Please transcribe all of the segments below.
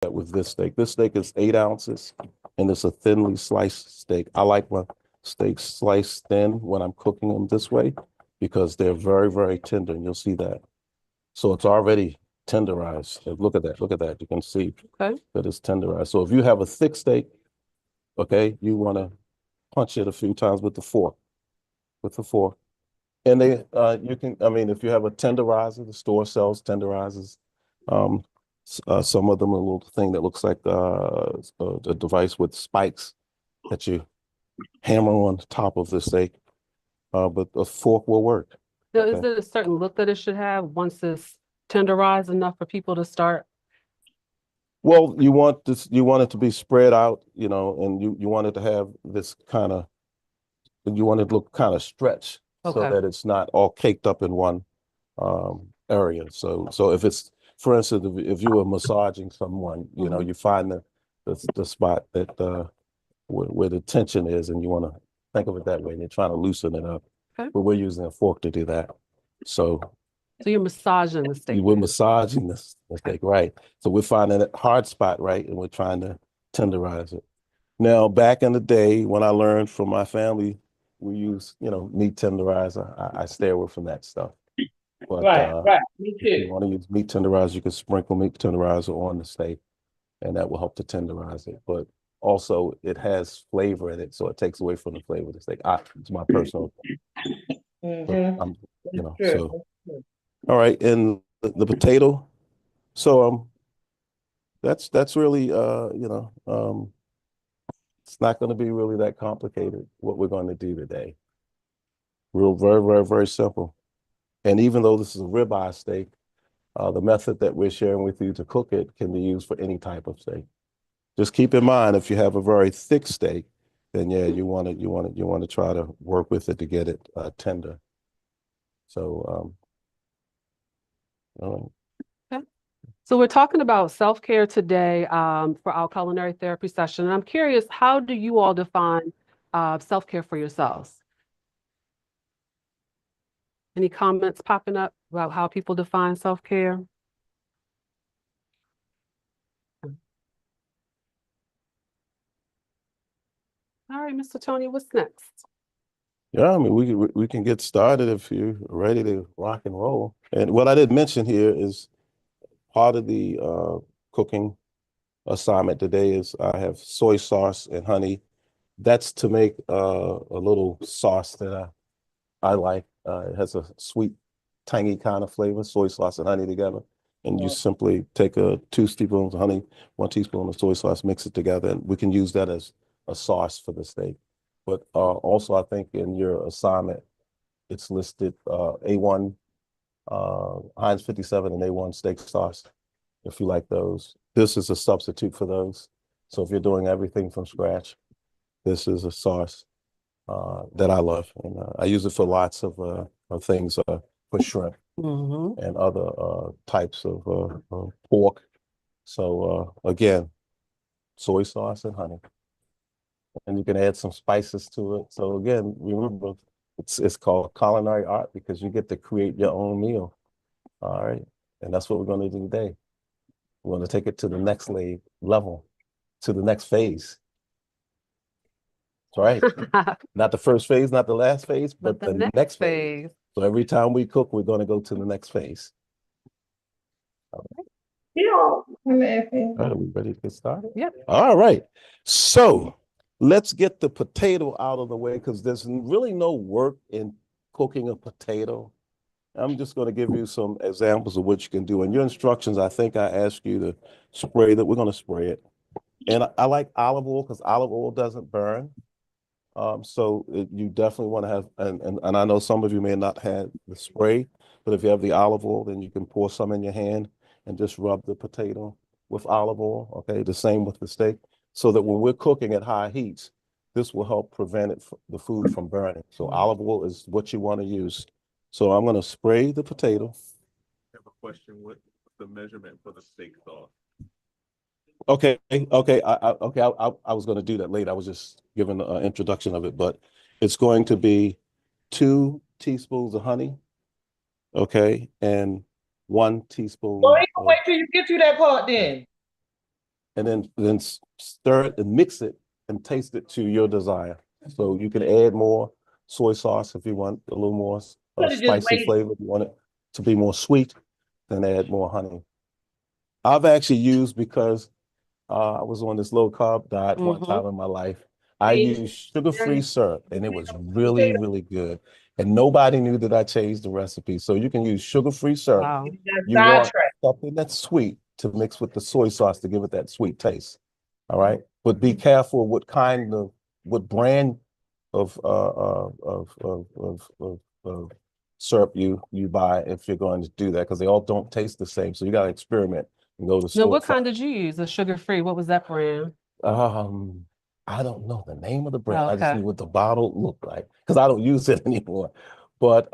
that with this steak. This steak is 8 ounces and it's a thinly sliced steak. I like my steaks sliced thin when I'm cooking them this way because they're very, very tender, and you'll see that. So it's already tenderized. Look at that. Look at that. You can see Okay. that it's tenderized. So if you have a thick steak, okay, you want to punch it a few times with the fork, with the fork. And you can, I mean, if you have a tenderizer, the store sells tenderizers. Um, some of them a little thing that looks like a device with spikes that you hammer on the top of the steak. But a fork will work. Now, is Okay. there a certain look that it should have once it's tenderized enough for people to start? Well, you want it to be spread out, and you want it to have this kind of, you want it to look kind of stretched so Okay. that it's not all caked up in one area. So if it's, for instance, if you were massaging someone, you find the spot that where the tension is, and you want to think of it that way, and you're trying to loosen it up. Okay. But we're using a fork to do that. So So you're massaging the steak. we're massaging this steak, right? So we're finding a hard spot, right, and we're trying to tenderize it. Now, back in the day when I learned from my family, we use, meat tenderizer. I stay away from that stuff. But Right. Me if you too. want to use meat tenderizer, you can sprinkle meat tenderizer on the steak, and that will help to tenderize it. But also, it has flavor in it, so it takes away from the flavor of the steak. It's my personal, but I'm, True. so all right. And the potato. So that's really it's not going to be really that complicated what we're going to do today. Real, very, very, very simple. And even though this is a ribeye steak, the method that we're sharing with you to cook it can be used for any type of steak. Just keep in mind, if you have a very thick steak, then yeah, you want to try to work with it to get it tender. So all right. So we're talking about self-care today for our culinary therapy session. And I'm curious, how do you all define self-care for yourselves? Any comments popping up about how people define self-care? All right, Mr. Tony, what's next? Yeah, I mean, we can get started if you're ready to rock and roll. And what I didn't mention here is part of the cooking assignment today is I have soy sauce and honey. That's to make a little sauce that I like. It has a sweet, tangy kind of flavor, soy sauce and honey together. And you simply take 2 teaspoons of honey, 1 teaspoon of soy sauce, mix it together, and we can use that as a sauce for the steak. But also, I think in your assignment, it's listed A1 Heinz 57 and A1 steak sauce, if you like those. This is a substitute for those. So if you're doing everything from scratch, this is a sauce that I love. And I use it for lots of things, for shrimp and other types of pork. So again, soy sauce and honey. And you can add some spices to it. So again, remember, it's called culinary art because you get to create your own meal. All right. And that's what we're going to do today. We're going to take it to the next level, to the next phase. That's right. Not the first phase, not the last phase, but the next phase. So every time we cook, we're going to go to the next phase. All right. Yeah. All right, are we ready to get started? Yep. All right. So let's get the potato out of the way because there's really no work in cooking a potato. I'm just going to give you some examples of what you can do. In your instructions, I think I asked you to spray that. We're going to spray it. And I like olive oil because olive oil doesn't burn. So you definitely want to have, and I know some of you may not have the spray, but if you have the olive oil, then you can pour some in your hand and just rub the potato with olive oil. Okay, the same with the steak, so that when we're cooking at high heats, this will help prevent the food from burning. So olive oil is what you want to use. So I'm going to spray the potato. I have a question. What's the measurement for the steak sauce? Okay. I was going to do that later. I was just giving an introduction of it, but it's going to be 2 teaspoons of honey, okay, and 1 teaspoon. Well, you can wait till you get to that part then. and then stir it and mix it and taste it to your desire. So you can add more soy sauce if you want a little more spicy flavor. If you want it to be more sweet, then add more honey. I've actually used because I was on this low carb diet one time in my life. I used sugar-free syrup, and it was really, really good. And nobody knew that I changed the recipe. So you can use sugar-free syrup. Wow. You want something that's sweet to mix with the soy sauce to give it that sweet taste. All right. But be careful what brand of syrup you buy if you're going to do that, because they all don't taste the same. So you got to experiment and go to Now, store. what kind did you use? The sugar-free. What was that brand? I don't know the name of the brand. I just Okay. knew what the bottle looked like because I don't use it anymore. But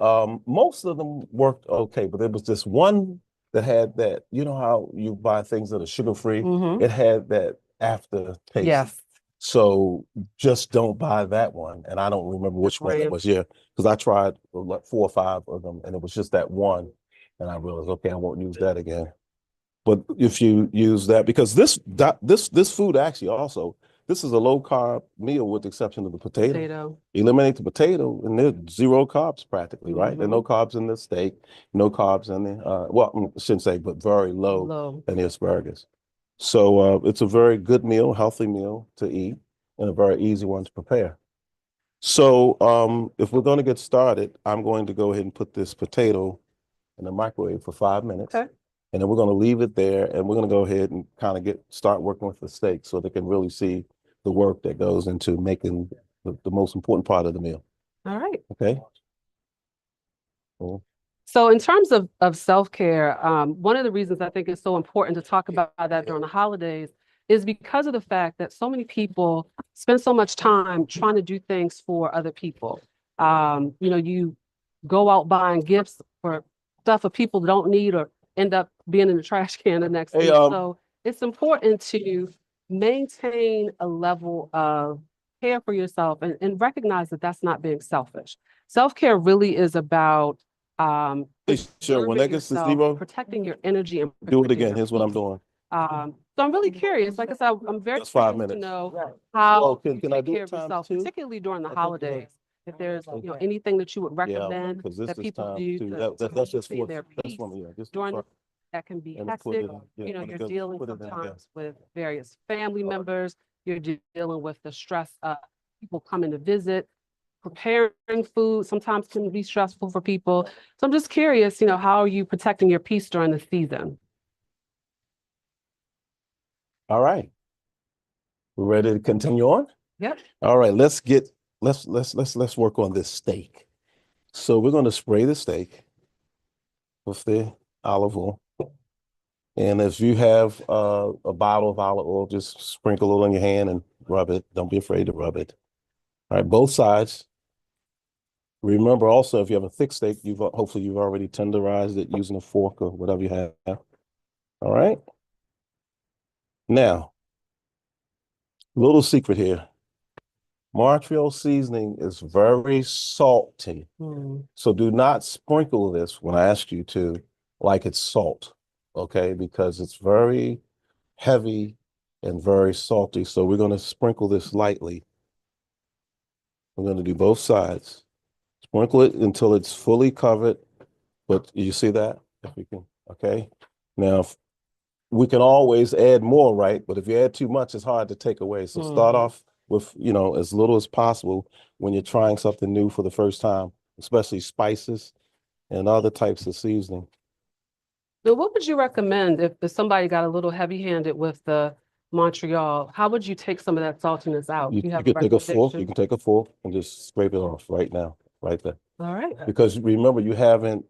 most of them worked okay. But there was this one that had that, you know how you buy things that are sugar-free? Mm-hmm. It had that aftertaste. Yes. So just don't buy that one. And I don't remember which one it brand. was. Yeah, because I tried like 4 or 5 of them, and it was just that one. And I realized, okay, I won't use that again. But if you use that, because this food actually also, this is a low carb meal with the exception of the potato. Eliminate the potato, and there's 0 carbs practically, right? There are no carbs in the steak, no carbs in the well, I shouldn't say, but very low in the asparagus. So it's a very good meal, healthy meal to eat, and a very easy one to prepare. So if we're going to get started, I'm going to go ahead and put this potato in the microwave for 5 minutes. Okay. And then we're going to leave it there, and we're going to go ahead and kind of start working with the steak so they can really see the work that goes into making the most important part of the meal. All right. Okay. Cool. So in terms of self-care, one of the reasons I think it's so important to talk about that during the holidays is because of the fact that so many people spend so much time trying to do things for other people. You go out buying gifts for stuff that people don't need or end up being in the trash can the next week. So it's important to maintain a level of care for yourself and recognize that that's not being selfish. Self-care really is about sure, when that gets to 0, protecting your energy and do it again. Here's what I'm doing. So I'm really curious. Like I said, I'm very That's 5 curious to minutes. know how can you I take do care it of yourself, ×2? particularly during the holidays. If there's Okay. anything that you would Yeah, recommend because this that is people time do to, to that's just maintain for, their that's peace for me, yeah. Just during that can be and put hectic. it in, yeah, You're because dealing put it in, yeah. sometimes with various family members. You're dealing with the stress of people coming to visit. Preparing food sometimes can be stressful for people. So I'm just curious, how are you protecting your peace during the season? All right. We're ready to continue on? Yep. All right, let's work on this steak. So we're going to spray the steak with the olive oil. And if you have a bottle of olive oil, just sprinkle it on your hand and rub it. Don't be afraid to rub it. All right, both sides. Remember also, if you have a thick steak, hopefully you've already tenderized it using a fork or whatever you have. All right. Now, little secret here. Montreal seasoning is very salty. So do not sprinkle this when I ask you to, like it's salt, okay? Because it's very heavy and very salty. So we're going to sprinkle this lightly. We're going to do both sides. Sprinkle it until it's fully covered. But you see that? If we can, okay? Now, we can always add more, right? But if you add too much, it's hard to take away. So start off with, as little as possible when you're trying something new for the first time, especially spices and other types of seasoning. So what would you recommend if somebody got a little heavy-handed with the Montreal? How would you take some of that saltiness out? You Do you have a can take a fork, recommendation? you can take a fork and just scrape it off right now, right there. All right. Because remember, you haven't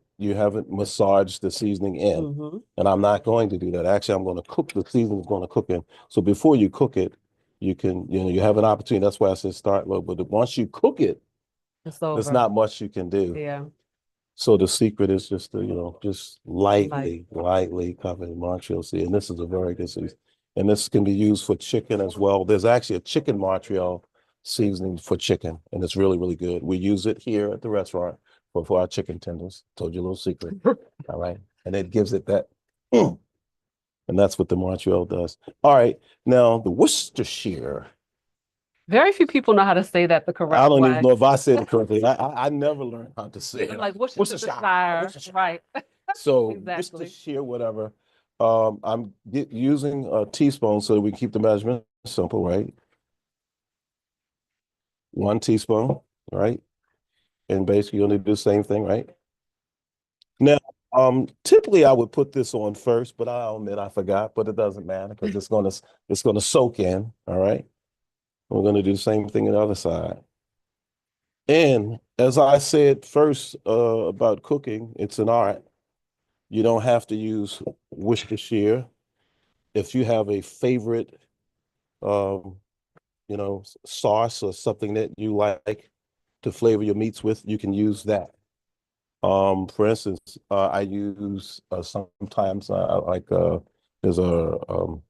massaged the seasoning in. And I'm not going to do that. Actually, I'm going to cook the seasoning is going to cook in. So before you cook it, you can, you have an opportunity. That's why I said start low. But once you cook it, there's not much you can do. Yeah. So the secret is just to, just lightly cover in Montreal seasoning. And this is a very good season. And this can be used for chicken as well. There's actually a chicken Montreal seasoning for chicken, and it's really, really good. We use it here at the restaurant for our chicken tenders. Told you a little secret. All right. And it gives it that And that's what the Montreal does. All right. Now, the Worcestershire. Very few people know how to say that the correct I don't even way. know if I said it correctly. I never learned how to say it. Like Worcestershire. Worcestershire, right? So Exactly. Worcestershire, whatever. I'm using a teaspoon so that we keep the measurement simple, right? 1 teaspoon, right? And basically, you're gonna do the same thing, right? Now, typically I would put this on first, but I'll admit I forgot, but it doesn't matter because it's gonna soak in. All right. We're gonna do the same thing on the other side. And as I said first about cooking, it's an art. You don't have to use Worcestershire. If you have a favorite, um, sauce or something that you like to flavor your meats with, you can use that. For instance, I use sometimes like there's a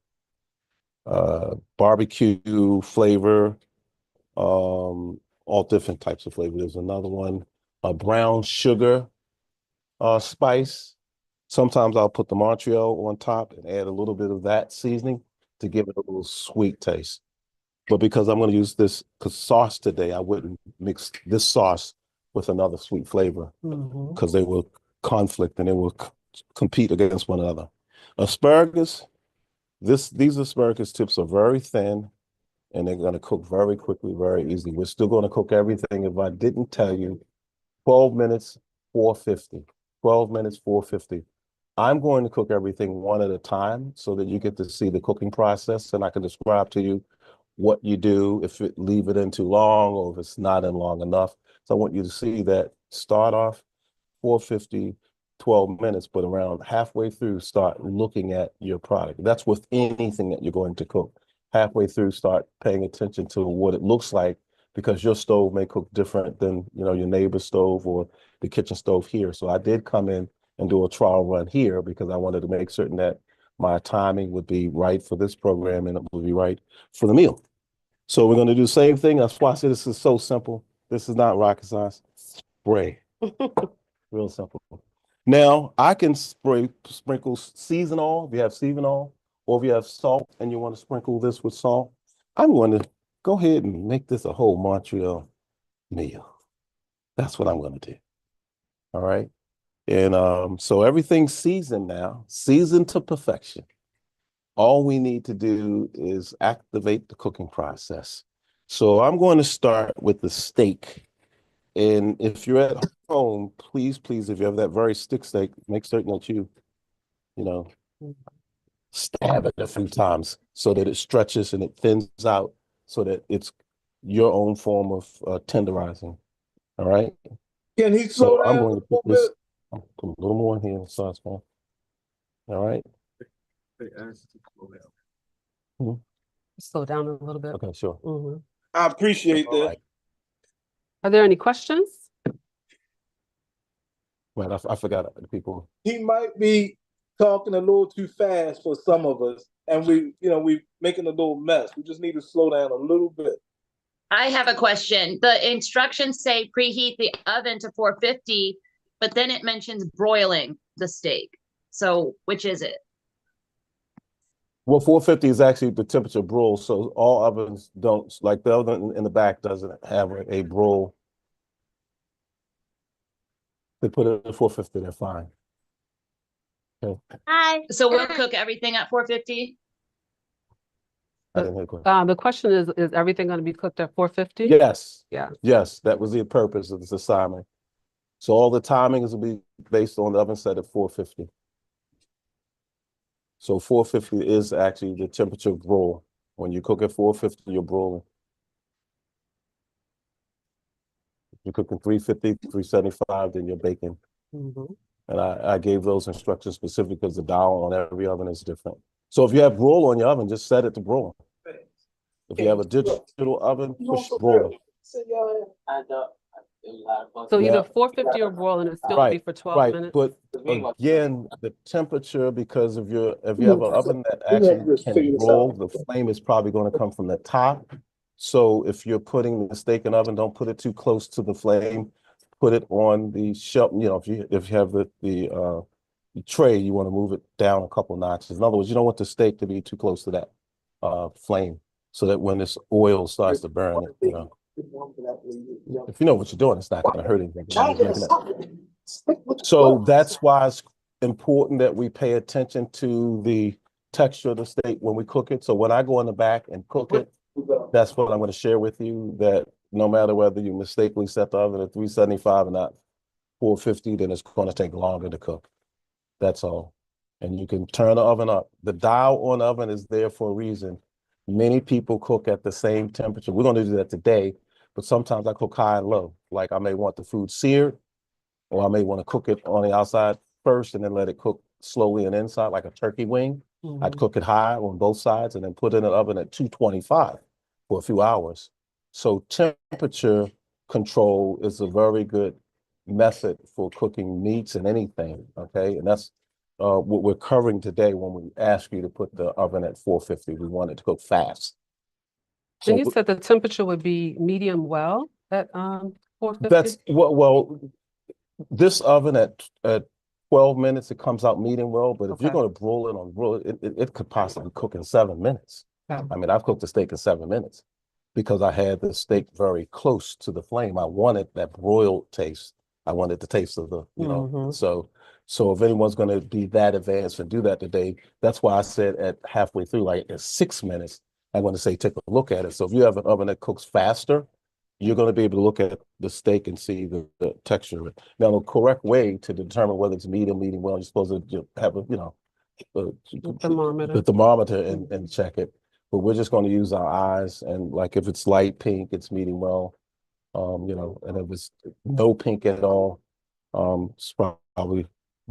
barbecue flavor, all different types of flavor. There's another one, a brown sugar spice. Sometimes I'll put the Montreal on top and add a little bit of that seasoning to give it a little sweet taste. But because I'm going to use this sauce today, I wouldn't mix this sauce with another sweet flavor because they will conflict and they will compete against one another. Asparagus, these asparagus tips are very thin and they're going to cook very quickly, very easily. We're still going to cook everything. If I didn't tell you, 12 minutes, 450. 12 minutes, 450. I'm going to cook everything one at a time so that you get to see the cooking process and I can describe to you what you do, if it leave it in too long or if it's not in long enough. So I want you to see that start off 450, 12 minutes, but around halfway through, start looking at your product. That's with anything that you're going to cook. Halfway through, start paying attention to what it looks like because your stove may cook different than your neighbor's stove or the kitchen stove here. So I did come in and do a trial run here because I wanted to make certain that my timing would be right for this program and it would be right for the meal. So we're going to do the same thing. That's why I said this is so simple. This is not rocket science. Spray. Real simple. Now I can sprinkle season oil if you have season oil, or if you have salt and you want to sprinkle this with salt. I'm going to go ahead and make this a whole Montreal meal. That's what I'm going to do. All right. And so everything's seasoned now, seasoned to perfection. All we need to do is activate the cooking process. So I'm going to start with the steak. And if you're at home, please, please, if you have that very stick steak, make certain that you know, stab it a few times so that it stretches and it thins out so that it's your own form of tenderizing. All right. Can he So slow I'm down going a to put little this, bit? I'll put a little more in here in the saucepan. All right. They asked to slow down. Slow down a little bit. Okay, sure. I appreciate All that. right. Are there any questions? Right. I forgot the people. He might be talking a little too fast for some of us, and we making a little mess. We just need to slow down a little bit. I have a question. The instructions say preheat the oven to 450, but then it mentions broiling the steak. So which is it? Well, 450 is actually the temperature broil, so all ovens don't, like the oven in the back doesn't have a broil. They put it at 450, they're fine. Okay. Hi. So we'll cook everything at 450? I didn't hear the question. The question is everything going to be cooked at 450? Yes. Yeah. Yes, that was the purpose of this assignment. So all the timings will be based on the oven set at 450. So 450 is actually the temperature of broil. When you cook at 450, you're broiling. If you're cooking 350, 375, then you're baking. And I gave those instructions specifically because the dial on every oven is different. So if you have broil on your oven, just set it to broil. If you have a digital oven, push broil. So either Yeah. 450 or broil, and it's still be Right, for 12 right. minutes. But again, the temperature, because if you have an oven that We have to actually just figure can this broil, out. the flame is probably going to come from the top. So if you're putting the steak in the oven, don't put it too close to the flame. Put it on the shelf. If you have the tray, you want to move it down a couple notches. In other words, you don't want the steak to be too close to that flame, so that when this oil starts to burn, you know, if you know what you're doing, it's not going to hurt anything. So that's why it's important that we pay attention to the texture of the steak when we cook it. So when I go in the back and cook it, that's what I'm going to share with you, that no matter whether you mistakenly set the oven at 375 or not 450, then it's going to take longer to cook. That's all. And you can turn the oven up. The dial on oven is there for a reason. Many people cook at the same temperature. We're going to do that today, but sometimes I cook high and low. Like I may want the food seared, or I may want to cook it on the outside first and then let it cook slowly and inside, like a turkey wing. I'd cook it high on both sides and then put it in the oven at 225 for a few hours. So temperature control is a very good method for cooking meats and anything, okay? And that's what we're covering today when we ask you to put the oven at 450. We want it to cook fast. So And you said the temperature would be medium well at 450? that's well, this oven at 12 minutes, it comes out medium well, but if you're Okay. going to broil it, it could possibly cook in 7 minutes. Okay. I mean, I've cooked the steak in 7 minutes because I had the steak very close to the flame. I wanted that broiled taste. I wanted the taste of the, you know, so if anyone's going to be that advanced and do that today, that's why I said at halfway through, like at 6 minutes, I'm going to say, take a look at it. So if you have an oven that cooks faster, you're going to be able to look at the steak and see the texture of it. Now, the correct way to determine whether it's medium well, you're supposed to have a, you know, the thermometer and check it. But we're just going to use our eyes, and like if it's light pink, it's medium well. You know, and if it's no pink at all, it's probably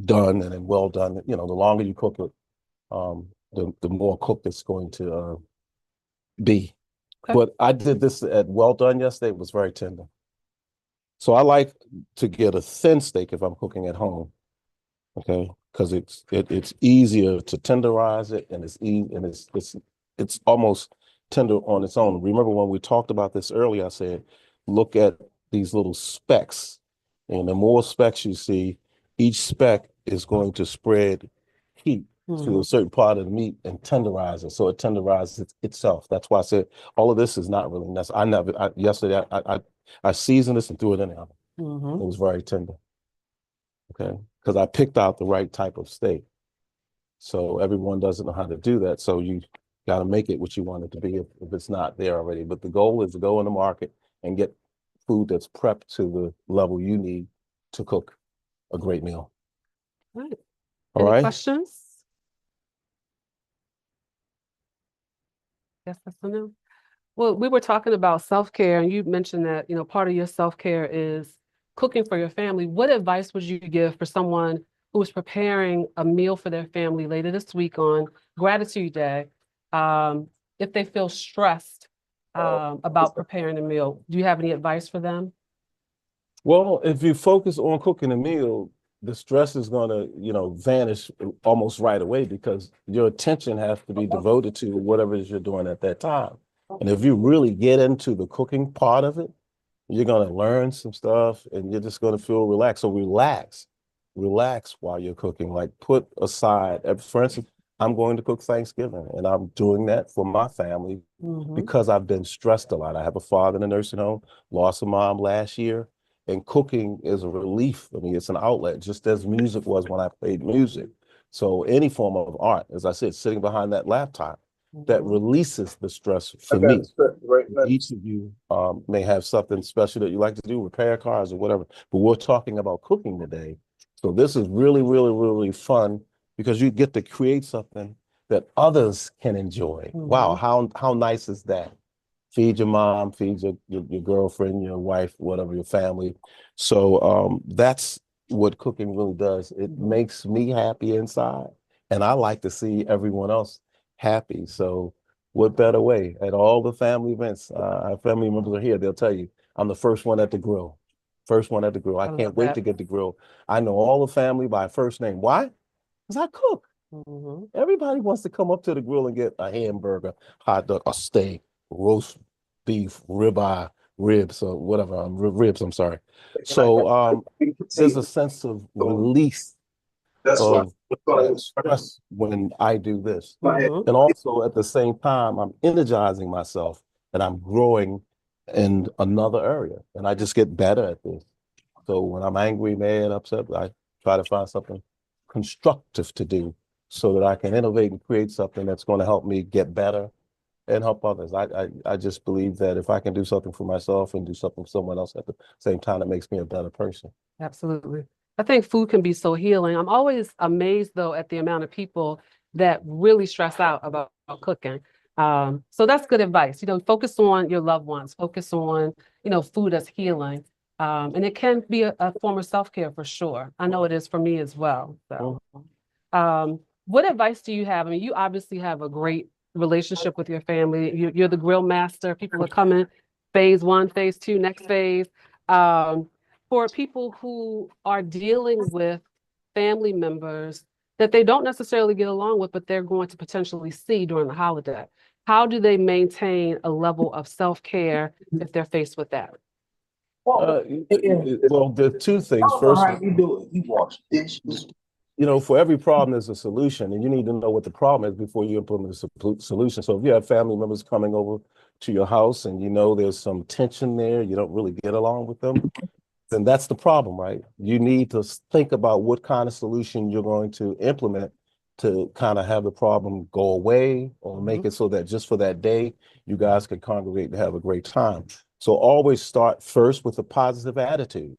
done, and then well done. You know, the longer you cook it, the more cooked it's going to be. Okay. But I did this at well done yesterday. It was very tender. So I like to get a thin steak if I'm cooking at home, okay? Because it's easier to tenderize it, and it's almost tender on its own. Remember when we talked about this earlier, I said, look at these little specks, and the more specks you see, each speck is going to spread heat to a certain part of the meat and tenderize it, so it tenderizes itself. That's why I said all of this is not really necessary. Yesterday I seasoned this and threw it in the oven. It was very tender, okay, because I picked out the right type of steak. So everyone doesn't know how to do that, so you got to make it what you want it to be if it's not there already. But the goal is to go in the market and get food that's prepped to the level you need to cook a great meal. Right. All Any right. questions? Yes, that's a no. Well, we were talking about self-care, and you mentioned that, you know, part of your self-care is cooking for your family. What advice would you give for someone who is preparing a meal for their family later this week on Gratitude Day, if they feel stressed about preparing a meal? Do you have any advice for them? Well, if you focus on cooking a meal, the stress is going to, you know, vanish almost right away, because your attention has to be devoted to whatever it is you're doing at that time. And if you really get into the cooking part of it, you're going to learn some stuff and you're just going to feel relaxed. So relax while you're cooking. Like put aside, for instance, I'm going to cook Thanksgiving, and I'm doing that for my family because I've been stressed a lot. I have a father in a nursing home, lost a mom last year, and cooking is a relief. I mean, it's an outlet, just as music was when I played music. So any form of art, as I said, sitting behind that laptop, that releases the stress for me. Each of you may have something special that you like to do, repair cars or whatever, but we're talking about cooking today. So this is really, really, really fun, because you get to create something that others can enjoy. Wow, how nice is that? Feed your mom, feed your girlfriend, your wife, whatever, your family. So that's what cooking really does. It makes me happy inside, and I like to see everyone else happy. So what better way? At all the family events, our family members are here, they'll tell you, I'm the first one at the grill. First one at the grill. I can't wait to get the grill. I know all the family by first name. Why? Because I cook. Everybody wants to come up to the grill and get a hamburger, hot dog, a steak, roast beef, ribeye, ribs, or whatever, ribs, I'm sorry. So there's a sense of release of stress when I do this. Mhm. And also at the same time, I'm energizing myself and I'm growing in another area. And I just get better at this. So when I'm angry, mad, upset, I try to find something constructive to do so that I can innovate and create something that's going to help me get better and help others. I just believe that if I can do something for myself and do something for someone else at the same time, it makes me a better person. Absolutely. I think food can be so healing. I'm always amazed though at the amount of people that really stress out about cooking. So that's good advice. Focus on your loved ones, focus on, food as healing. And it can be a form of self-care for sure. I know it is for me as well. So, what advice do you have? I mean, you obviously have a great relationship with your family. You're the grill master. People are coming, phase one, phase two, next phase. For people who are dealing with family members that they don't necessarily get along with, but they're going to potentially see during the holiday. How do they maintain a level of self-care if they're faced with that? Well, there are two things. First, How you do it? You wash dishes. for every problem, there's a solution, and you need to know what the problem is before you implement a solution. So if you have family members coming over to your house and there's some tension there, you don't really get along with them, then that's the problem, right? You need to think about what kind of solution you're going to implement to kind of have the problem go away or make it so that just for that day, you guys can congregate and have a great time. So always start first with a positive attitude.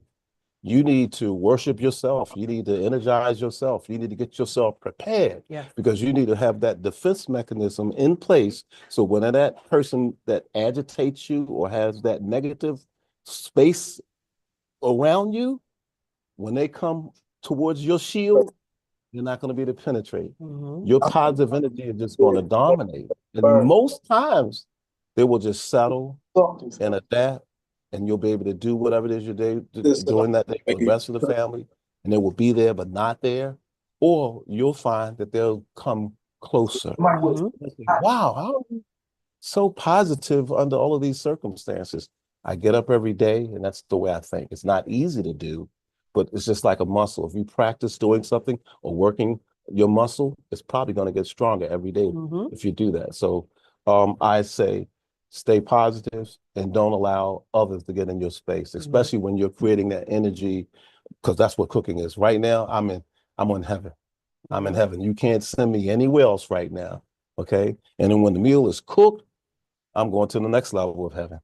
You need to worship yourself. You need to energize yourself. You need to get yourself prepared because you need to have that defense mechanism in place. So when that person that agitates you or has that negative space around you, when they come towards your shield, you're not going to be able to penetrate. Your positive energy is just going to dominate. And most times, they will just settle and adapt, and you'll be able to do whatever it is you're doing that day for the rest of the family, and they will be there but not there. Or you'll find that they'll come closer. Wow, how are you so positive under all of these circumstances? I get up every day, and that's the way I think. It's not easy to do, but it's just like a muscle. If you practice doing something or working your muscle, it's probably going to get stronger every day if you do that. So I say stay positive and don't allow others to get in your space, especially when you're creating that energy, because that's what cooking is. Right now, I'm in heaven. I'm in heaven. You can't send me anywhere else right now. Okay. And then when the meal is cooked, I'm going to the next level of heaven.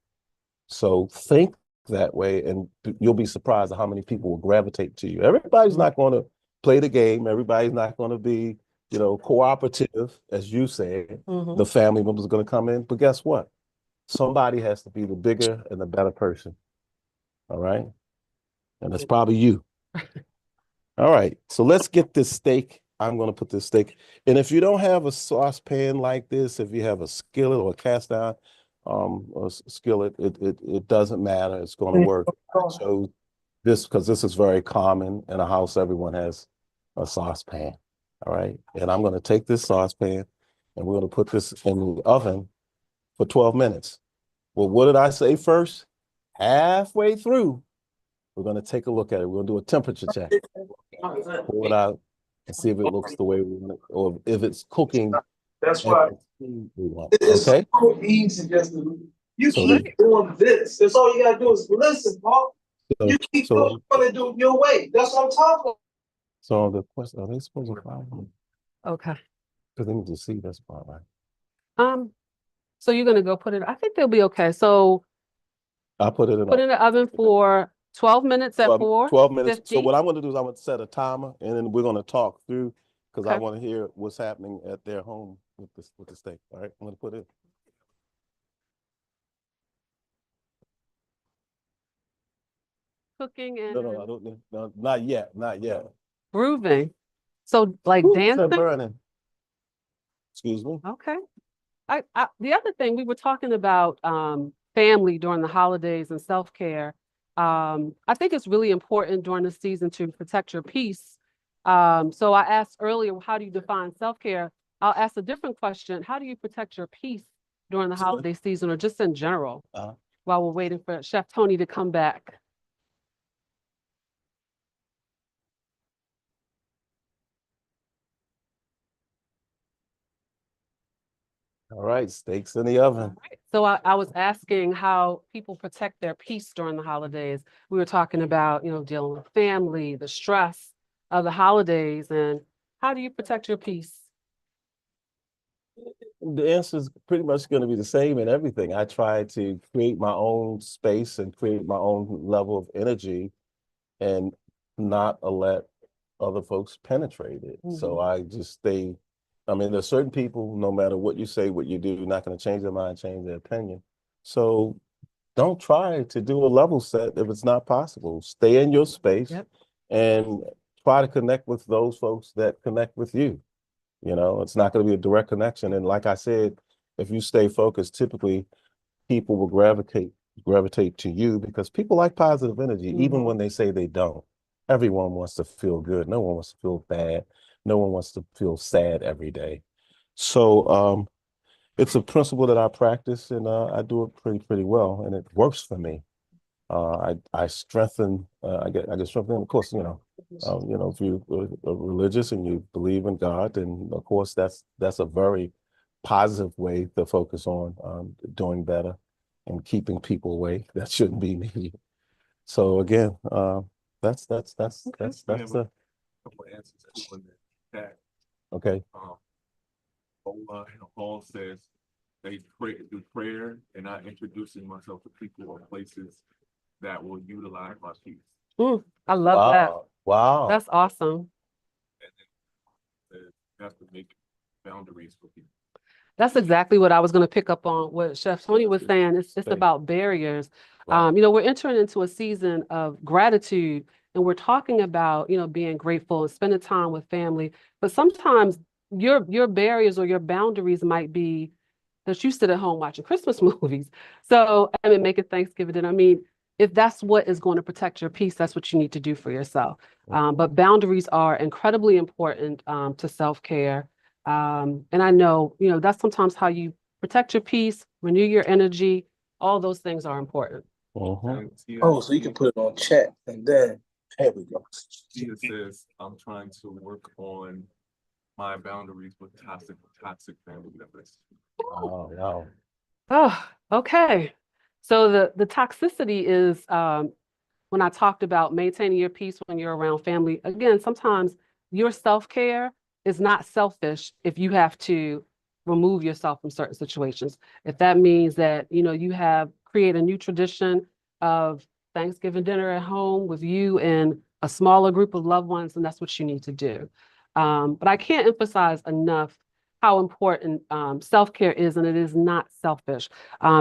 So think that way, and you'll be surprised at how many people will gravitate to you. Everybody's not going to play the game. Everybody's not going to be, cooperative, as you said. The family members are going to come in, but guess what? Somebody has to be the bigger and the better person. All right, and that's probably you. All right, so let's get this steak. I'm going to put this steak, and if you don't have a saucepan like this, if you have a skillet or a cast iron or skillet, it doesn't matter. It's going to work. So this, because this is very common in a house, everyone has a saucepan. All right, and I'm going to take this saucepan and we're going to put this in the oven for 12 minutes. Well, what did I say first? Halfway through, we're going to take a look at it. We're going to do a temperature check. Pull it out and see if it looks the way we want it, or if it's cooking. That's why we want. it's Okay. so easy just to you So keep doing this. That's all you gotta do is listen, Paul. You keep doing it do it your way. That's what I'm talking about. So the question, are they supposed to follow? Okay. Because they need to see this part, right? So you're gonna go put it, I think they'll be okay. So I put it in the oven for 12 minutes at 12 minutes. 50. So what I'm going to do is I'm going to set a timer, and then we're going to talk through, because I Okay. want to hear what's happening at their home with the steak. All right, I'm going to put it. Cooking and No, I don't. No, not yet. Not yet. grooving. So like Ooh, dancing. burning. Excuse me. Okay. The other thing we were talking about family during the holidays and self-care. I think it's really important during the season to protect your peace. So I asked earlier, how do you define self-care? I'll ask a different question. How do you protect your peace during the holiday season or just in general while we're waiting for Chef Tony to come back? All right, steaks in the oven. So I was asking how people protect their peace during the holidays. We were talking about, dealing with family, the stress of the holidays, and how do you protect your peace? The answer is pretty much going to be the same in everything. I try to create my own space and create my own level of energy and not let other folks penetrate it. So I just stay. I mean, there's certain people, no matter what you say, what you do, you're not going to change their mind, change their opinion. So don't try to do a level set if it's not possible. Stay in your space and try to connect with those folks that connect with you. It's not going to be a direct connection. And like I said, if you stay focused, typically people will gravitate to you because people like positive energy, even when they say they don't. Everyone wants to feel good. No one wants to feel bad. No one wants to feel sad every day. So it's a principle that I practice and I do it pretty well, and it works for me. I strengthen. I get strengthened. Of course, if you are religious and you believe in God, then of course that's a very positive way to focus on doing better and keeping people away. That shouldn't be me. So again, that's We have the a couple of answers too in the chat. okay. Paul says they do prayer and not introducing myself to people or places that will utilize my peace. I love that. Wow. That's awesome. And then you have to make boundaries for people. That's exactly what I was going to pick up on what Chef Tony was saying. It's about barriers. Right. We're entering into a season of gratitude, and we're talking about, being grateful and spending time with family. But sometimes your barriers or your boundaries might be that you sit at home watching Christmas movies. So, making Thanksgiving dinner. I mean, if that's what is going to protect your peace, that's what you need to do for yourself. But boundaries are incredibly important to self-care. And I know, that's sometimes how you protect your peace, renew your energy. All those things are important. Oh, so you can put it on chat and then there we go. Tia says, I'm trying to work on my boundaries with toxic family members. Oh, wow. Oh, okay. So the toxicity is when I talked about maintaining your peace when you're around family. Again, sometimes your self-care is not selfish if you have to remove yourself from certain situations. If that means that, you have create a new tradition of Thanksgiving dinner at home with you and a smaller group of loved ones, and that's what you need to do. But I can't emphasize enough how important self-care is, and it is not selfish.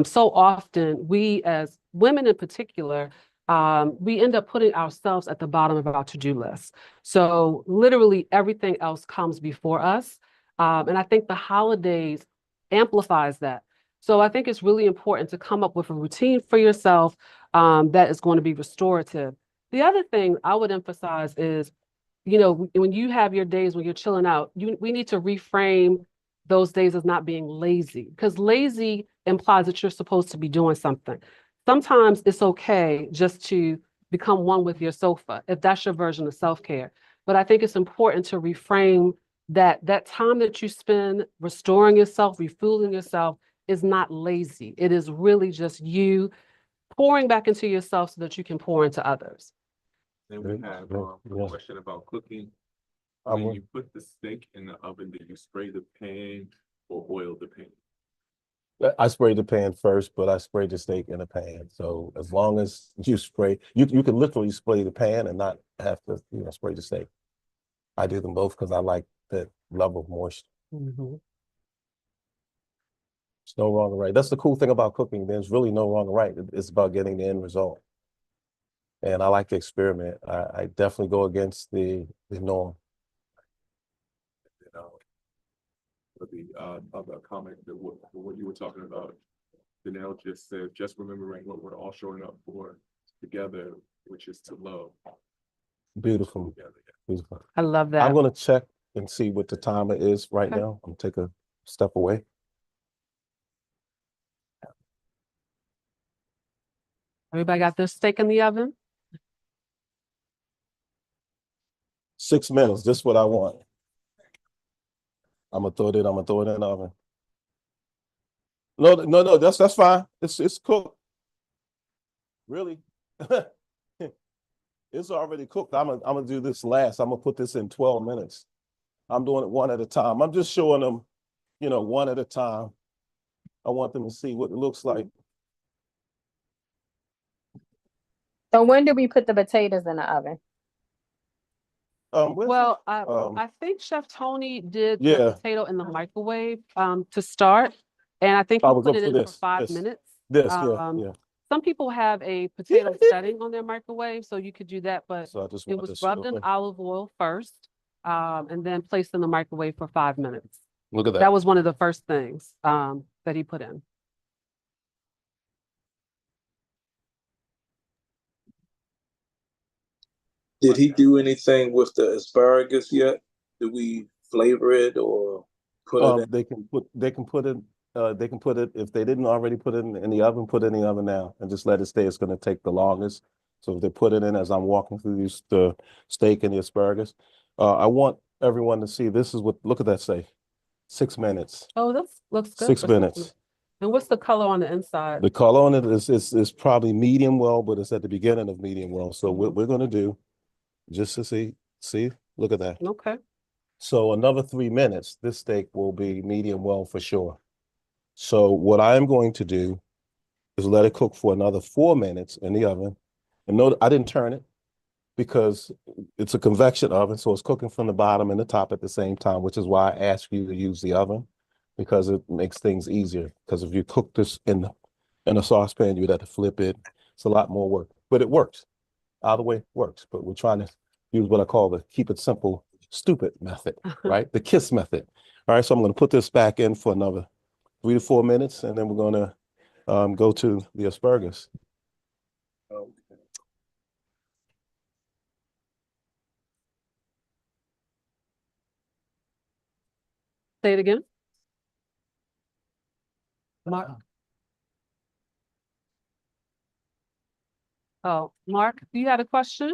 So often we as women in particular, we end up putting ourselves at the bottom of our to-do list. So literally everything else comes before us. And I think the holidays amplifies that. So I think it's really important to come up with a routine for yourself that is going to be restorative. The other thing I would emphasize is, when you have your days when you're chilling out, we need to reframe those days as not being lazy, because lazy implies that you're supposed to be doing something. Sometimes it's okay just to become one with your sofa, if that's your version of self-care. But I think it's important to reframe that time that you spend restoring yourself, refueling yourself is not lazy. It is really just you pouring back into yourself so that you can pour into others. Then we have a question about cooking. When you put the steak in the oven, did you spray the pan or oil the pan? I sprayed the pan first, but I sprayed the steak in the pan. So as long as you spray, you can literally spray the pan and not have to, spray the steak. I do them both because I like that level of moisture. Mm-hmm. It's no wrong or right. That's the cool thing about cooking. There's really no wrong or right. It's about getting the end result. And I like to experiment. I definitely go against the norm. For the other comment that what you were talking about, Danelle just said, just remembering what we're all showing up for together, which is to love. Beautiful. Beautiful. I love that. I'm going to check and see what the timer is right now. I'm going to take a step away. Everybody got their steak in the oven? 6 minutes. This is what I want. I'm gonna throw it in the oven. No, that's fine. It's cooked. Really. It's already cooked. I'm gonna do this last. I'm gonna put this in 12 minutes. I'm doing it one at a time. I'm just showing them, one at a time. I want them to see what it looks like. So when do we put the potatoes in the oven? Well, Um, I think Chef Tony did the yeah, potato in the microwave to start, and I think I he was put up it for in for this. 5 minutes. Yeah, Um, yeah. Some people have a potato setting on their microwave, so you could do that, but So I just it want was to rubbed in olive oil first, and then placed in the microwave for 5 minutes. look at That that. was one of the first things that he put in. Did he do anything with the asparagus yet? Did we flavor it or put it in? They can put it if they didn't already put it in the oven, put it in the oven now and just let it stay. It's going to take the longest. So if they put it in as I'm walking through the steak and the asparagus, I want everyone to see this is what look at that say 6 minutes. Oh, that looks good. 6 minutes. And what's the color on the inside? The color on it is probably medium well, but it's at the beginning of medium well. So what we're going to do just to see, look at that. Okay. So another 3 minutes, this steak will be medium well for sure. So what I am going to do is let it cook for another 4 minutes in the oven. And note, I didn't turn it because it's a convection oven, so it's cooking from the bottom and the top at the same time, which is why I ask you to use the oven because it makes things easier. Because if you cook this in a saucepan, you'd have to flip it. It's a lot more work, but it works. Either way works, but we're trying to use what I call the keep it simple, stupid method, right? The KISS method. All right, so I'm going to put this back in for another 3 to 4 minutes, and then we're going to go to the asparagus. Okay. Say it again. Mark. Oh, Mark, you had a question?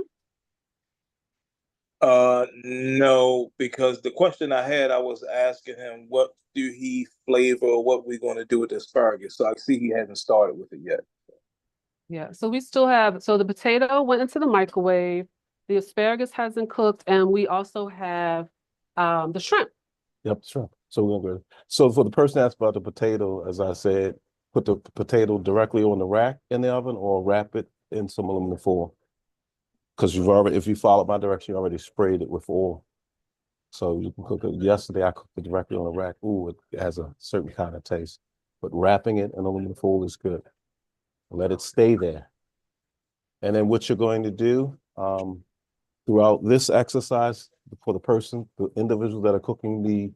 No, because the question I had, I was asking him, what do he flavor or what we're going to do with the asparagus? So I see he hasn't started with it yet. Yeah, so we still have, so the potato went into the microwave, the asparagus hasn't cooked, and we also have the shrimp. Yep, sure. So we're going to So for the person asked about the potato, as I said, put the potato directly on the rack in the oven or wrap it in some aluminum foil. Because if you followed my direction, you already sprayed it with oil. So you can cook it. Yesterday, I cooked it directly on the rack. Ooh, it has a certain kind of taste. But wrapping it in aluminum foil is good. Let it stay there. And then what you're going to do throughout this exercise for the individuals that are cooking the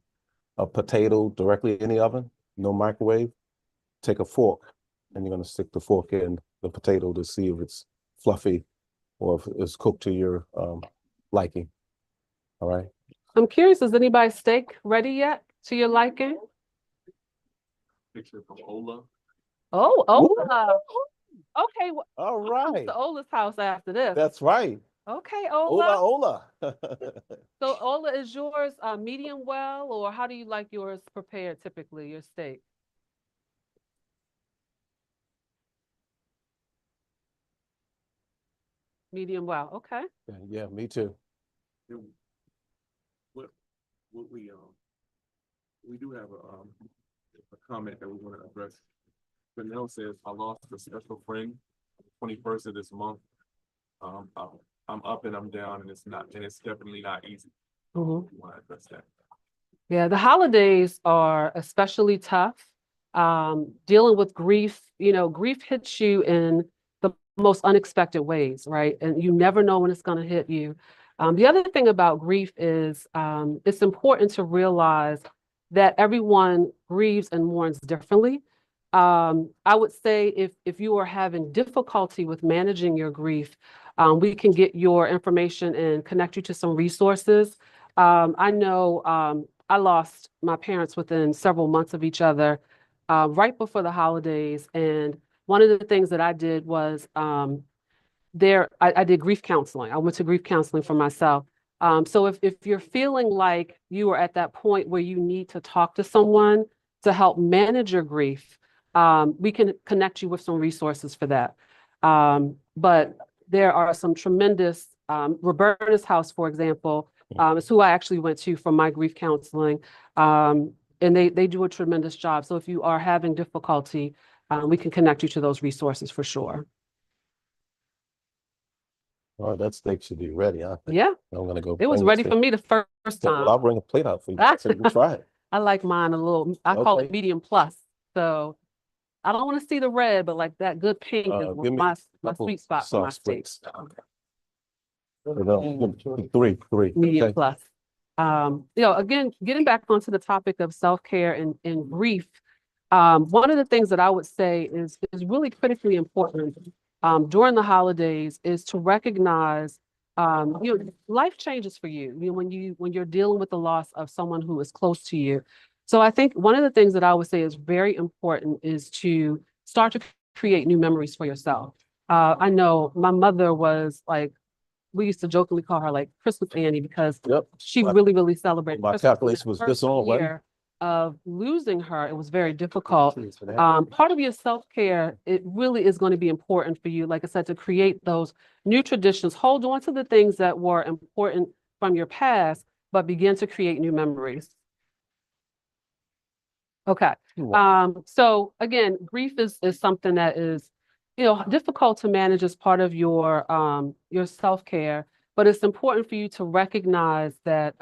potato directly in the oven, no microwave, take a fork and you're going to stick the fork in the potato to see if it's fluffy or if it's cooked to your liking. All right. I'm curious, is anybody's steak ready yet to your liking? Picture from Ola. Oh, Ola. Okay, All I'll come right. to Ola's house after this. That's right. Okay, Ola. Ola. So Ola, is yours medium well, or how do you like yours prepared typically, your steak? Medium well, okay. Yeah, me too. Yeah, What, what we do have a comment that we want to address. Vanell says, I lost a special friend, 21st of this month. I'm up and I'm down and it's definitely not easy. Mhm. We want to address that. Yeah, the holidays are especially tough. Dealing with grief, grief hits you in the most unexpected ways, right? And you never know when it's going to hit you. The other thing about grief is it's important to realize that everyone grieves and mourns differently. I would say if you are having difficulty with managing your grief, we can get your information and connect you to some resources. I know I lost my parents within several months of each other, right before the holidays. And one of the things that I did was I did grief counseling. I went to grief counseling for myself. So if you're feeling like you are at that point where you need to talk to someone to help manage your grief, we can connect you with some resources for that. But there are some tremendous, Roberta's House, for example, is who I actually went to for my grief counseling. And they do a tremendous job. So if you are having difficulty, we can connect you to those resources for sure. Oh, that steak should be ready. I think Yeah, I'm gonna go. it was bring the ready steak. for me the first Well, time. I'll bring a plate out for you so you can try it. I like mine a little, I call it Okay. medium plus. So I don't want to see the red, but like that good pink is Give me my couple sweet spot for my sauce steak. flakes. Three. Medium Okay. plus. Again, getting back onto the topic of self-care and grief, one of the things that I would say is really critically important during the holidays is to recognize life changes for you. When you're dealing with the loss of someone who is close to you. So I think one of the things that I would say is very important is to start to create new memories for yourself. I know my mother was like, we used to jokingly call her like Christmas Annie because Yep. she really, really celebrated My Christmas. And calculation that was first this on, wasn't it? year of losing her, it was very difficult. Part of your self-care, it really is going to be important for you, like I said, to create those new traditions. Hold on to the things that were important from your past, but begin to create new memories. Okay. So again, grief is something that is, difficult to manage as part of your self-care, but it's important for you to recognize that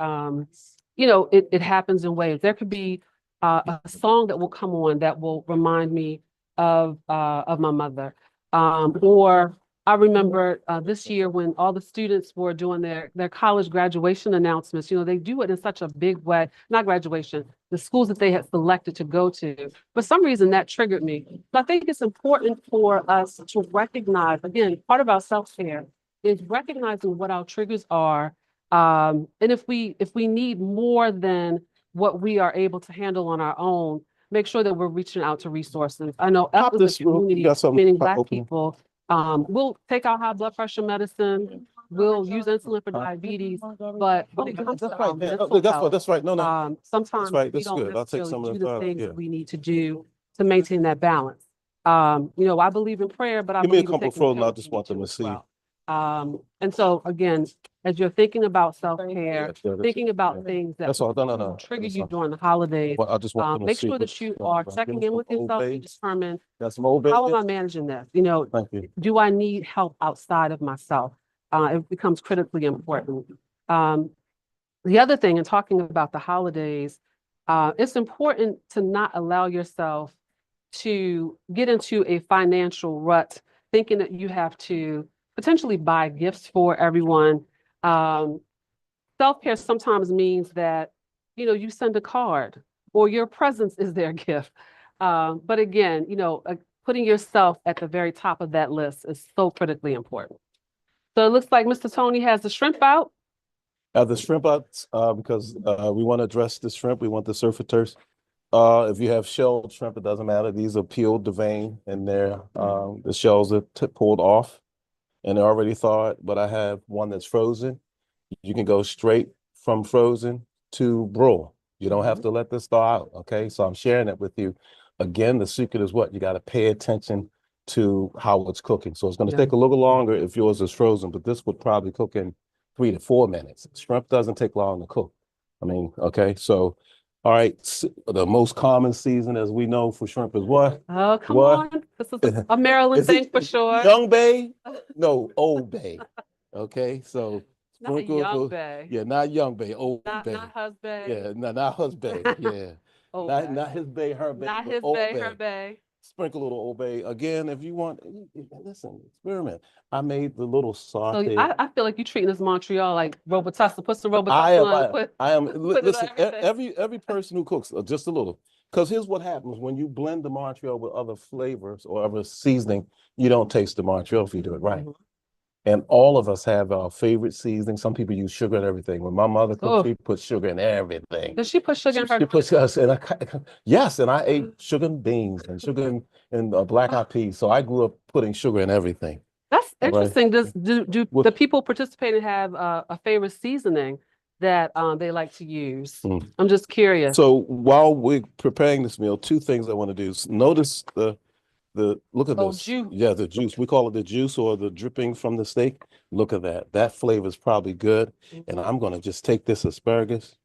it happens in waves. There could be a song that will come on that will remind me of my mother. Or I remember this year when all the students were doing their college graduation announcements, they do it in such a big way, not graduation, the schools that they had selected to go to. For some reason, that triggered me. So I think it's important for us to recognize, again, part of our self-care is recognizing what our triggers are. And if we need more than what we are able to handle on our own, make sure that we're reaching out to resources. I know Pop us as a this, Ru. You community, got something meaning pop Black open? people, we'll take our high blood pressure medicine, we'll use insulin for diabetes, but when it comes That's to our right. Yeah. mental health, That's right. No. sometimes right. we That's don't good. I'll take necessarily some of do the the thyroid, things yeah. that we need to do to maintain that balance. I believe in prayer, but I Give me a believe in couple taking frozen. care I of just you want them too to as see. well. And so again, as you're thinking about self-care, thinking about things that That's all. No. trigger That's you all. during the holidays, Well, I just want them to make see sure what that you you are got. checking Give me in with some Old yourself to Bay. determine Got some Old Bay. how am I managing this? Thank you. Do I need help outside of myself? It becomes critically important. The other thing, in talking about the holidays, it's important to not allow yourself to get into a financial rut, thinking that you have to potentially buy gifts for everyone. Um, Self-care sometimes means that, you send a card or your presence is their gift. But again, putting yourself at the very top of that list is so critically important. So it looks like Mr. Tony has the shrimp out. The shrimp out because we want to address the shrimp. We want the surfiters. If you have shelled shrimp, it doesn't matter. These are peeled the vein and they're the shells are pulled off and they're already thawed. But I have one that's frozen. You can go straight from frozen to broil. You don't have to let this thaw out. Okay, so I'm sharing it with you. Again, the secret is what you got to pay attention to how it's cooking. So it's going to take a little longer if yours is frozen, but this would probably cook in 3 to 4 minutes. Shrimp doesn't take long to cook. I mean, okay, so all right, the most common season, as we know, for shrimp is what? Oh, come What? on. This is a Maryland Is it thing for sure. Young Bay? No, Old Bay. Okay, so Not sprinkle Young Bay. Yeah, not Young Bay, Old Not Bay. husband. Yeah, not his Bay. Yeah, Old Bay. not his Bay, her Bay, Not but his Old bay, Bay. her bay. Sprinkle a little Old Bay again if you want. Listen, experiment. I made the little So saute. I feel like you're treating this Montreal like Robitussin. Put some Robitussin I am. on and put. I am. put it on Listen, everything. every person who cooks just a little, because here's what happens when you blend the Montreal with other flavors or other seasoning, you don't taste the Montreal if you do it right. Mhm. And all of us have our favorite seasoning. Some people use sugar and everything. When my mother cooked, Oh, she put sugar in everything. does she put sugar in her? She puts us in yes, and I ate sugar and beans and sugar and black eyed peas. So I grew up putting sugar in everything. That's All right. interesting. Do Well, the people participating have a favorite seasoning? that they like to use? Mm. I'm just curious. So while we're preparing this meal, two things I want to do. Notice look at Oh, this. juice. Yeah, the juice. We call it the juice or the dripping from the steak. Look at that. That flavor is probably good. And I'm gonna just take this asparagus,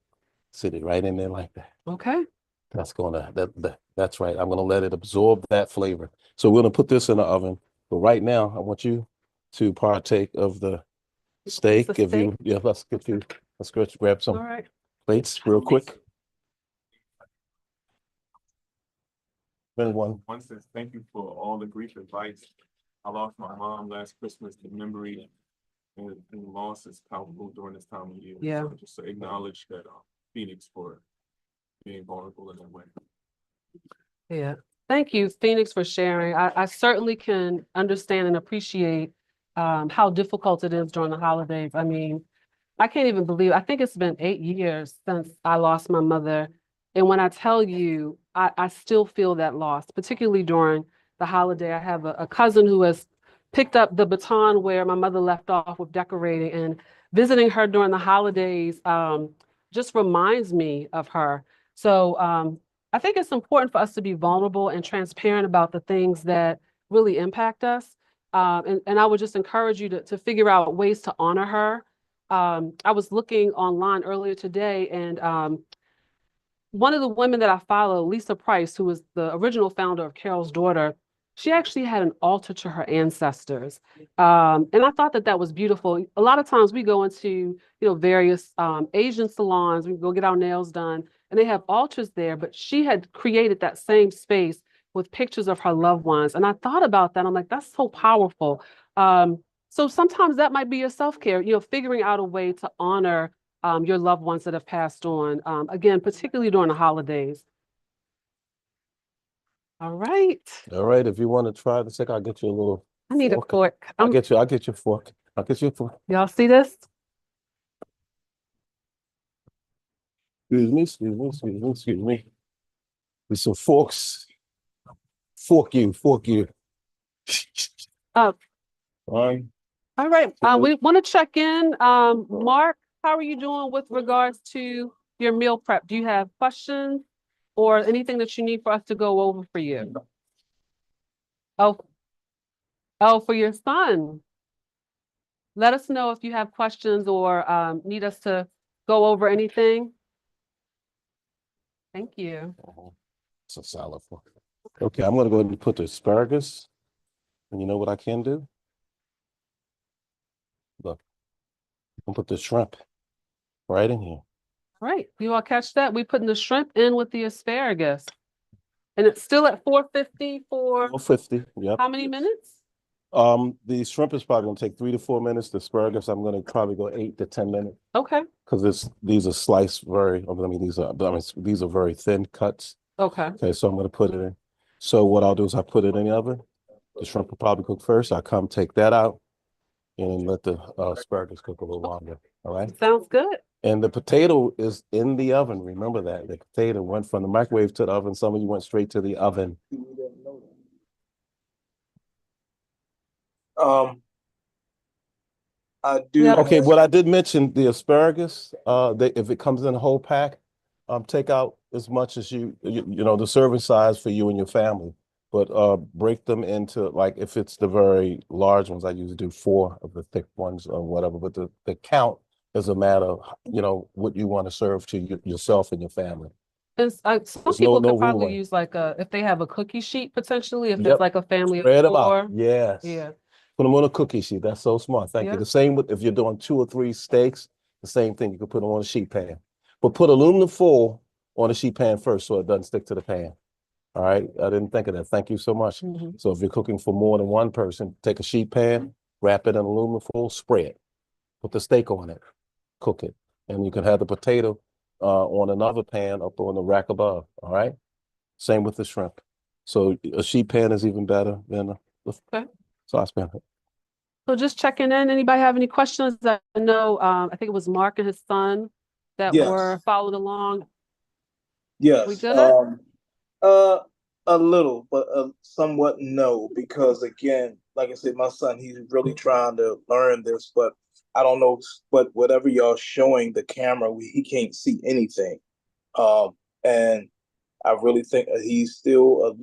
sit it right in there like that. Okay. That's right. I'm gonna let it absorb that flavor. So we're gonna put this in the oven. But right now, I want you to partake of the steak. The steak? Let's grab All some right. plates real quick. One. One says, thank you for all the grief advice. I lost my mom last Christmas to memory, and loss is palpable during this time of year. Yeah. So just to acknowledge that Phoenix for being vulnerable in that way. Yeah. Thank you, Phoenix, for sharing. I certainly can understand and appreciate how difficult it is during the holidays. I mean, I can't even believe, I think it's been 8 years since I lost my mother. And when I tell you, I still feel that loss, particularly during the holiday. I have a cousin who has picked up the baton where my mother left off with decorating, and visiting her during the holidays just reminds me of her. So I think it's important for us to be vulnerable and transparent about the things that really impact us. And I would just encourage you to figure out ways to honor her. I was looking online earlier today, and one of the women that I follow, Lisa Price, who was the original founder of Carol's Daughter, she actually had an altar to her ancestors. And I thought that that was beautiful. A lot of times we go into, various Asian salons, we go get our nails done, and they have altars there, but she had created that same space with pictures of her loved ones. And I thought about that. I'm like, that's so powerful. So sometimes that might be your self-care, figuring out a way to honor your loved ones that have passed on, again, particularly during the holidays. All right. All right. If you want to try the steak, I'll get you a little I need a fork. fork. I'll get you a fork. I'll get you a fork. Y'all see this? Excuse me. With some forks. Fork you. Uh, Fine. all right. We want to check in. Mark, how are you doing with regards to your meal prep? Do you have questions or anything that you need for us to go over for you? Oh, for your son. Let us know if you have questions or need us to go over anything. Thank you. It's a salad fork. Okay, I'm gonna go ahead and put the asparagus. And you know what I can do? Look, I'm gonna put the shrimp right in here. All right, you all catch that? We putting the shrimp in with the asparagus. And it's still at 450 for 450. Yep. how many minutes? The shrimp is probably gonna take 3 to 4 minutes. The asparagus, I'm gonna probably go 8 to 10 minutes. Okay. Because these are sliced these are very thin cuts. Okay. Okay, so I'm gonna put it in. So what I'll do is I put it in the oven. The shrimp will probably cook first. I come take that out and let the asparagus cook a little longer. All right. Sounds good. And the potato is in the oven. Remember that the potato went from the microwave to the oven. Some of you went straight to the oven. I do. Yeah. Okay, what I did mention, the asparagus, if it comes in a whole pack, take out as much as the serving size for you and your family. But break them into, like, if it's the very large ones, I usually do 4 of the thick ones or whatever. But the count is a matter of, what you want to serve to yourself and your family. And some There's people no could probably rule. use if they have a cookie sheet potentially, if Yep. it's like a family of Spread them 4. out. Yes. Yeah. Put them on a cookie sheet. That's so smart. Thank you. Yeah. The same with if you're doing 2 or 3 steaks, the same thing. You can put them on a sheet pan. But put aluminum foil on a sheet pan first so it doesn't stick to the pan. All right. I didn't think of that. Thank you so much. Mhm. So if you're cooking for more than one person, take a sheet pan, wrap it in aluminum foil, spread. Put the steak on it, cook it. And you can have the potato on another pan up on the rack above. All right. Same with the shrimp. So a sheet pan is even better than a saucepan. So just checking in. Anybody have any questions? I know, I think it was Mark and his son that Yes. were following along. Yes. We good? A little, but somewhat no, because again, like I said, my son, he's really trying to learn this, but I don't know, but whatever y'all showing the camera, he can't see anything. And I really think he's still